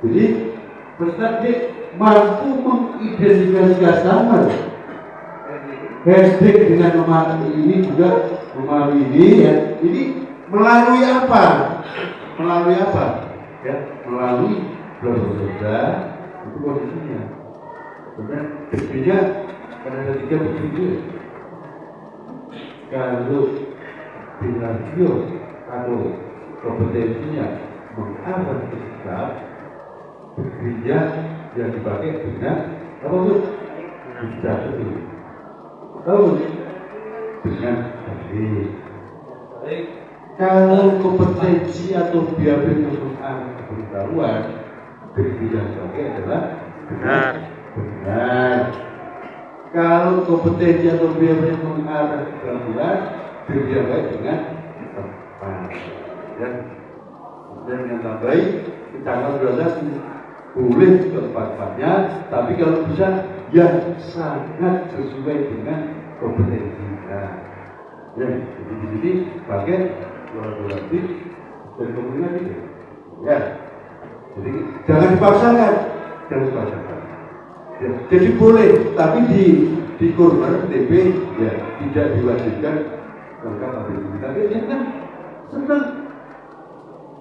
Jadi Ustaz D mampu mengidentifikasi customer, handling dengan memahami ini juga memahami ini ya. Ini melalui apa? Ya, melalui berbeda itu kondisinya. Kemudian buktinya kan ada 3 bukti. Kalau radio atau kompetensinya menganalisis sikap, buktinya yang dipakai dengan apa tuh? Bisa itu. Tahu dengan baik. Kalau kompetensi atau biaya penggunaan pengetahuan yang sebagai adalah benar. Kalau kompetensi atau biaya penggunaan pengetahuan baik dengan tepat. Dan yang terbaik tanggal 12 boleh tempat-tempatnya, tapi kalau bisa yang sangat sesuai dengan kompetensinya. Ya, jadi di sini pakai kolaboratif dan komunikasi. Ya, jadi jangan dipaksakan, Ya, jadi boleh, tapi di korban DP ya tidak diwajibkan lengkap abilitas. Tapi dia kan senang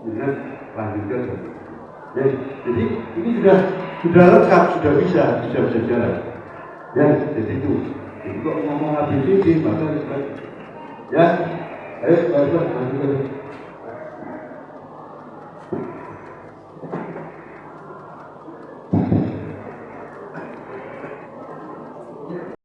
dengan lanjutkan. Ya, jadi ini sudah lengkap, sudah bisa jalan. Ya, jadi itu. Jadi kok ngomong ABCD maka ya, ayo lanjutkan.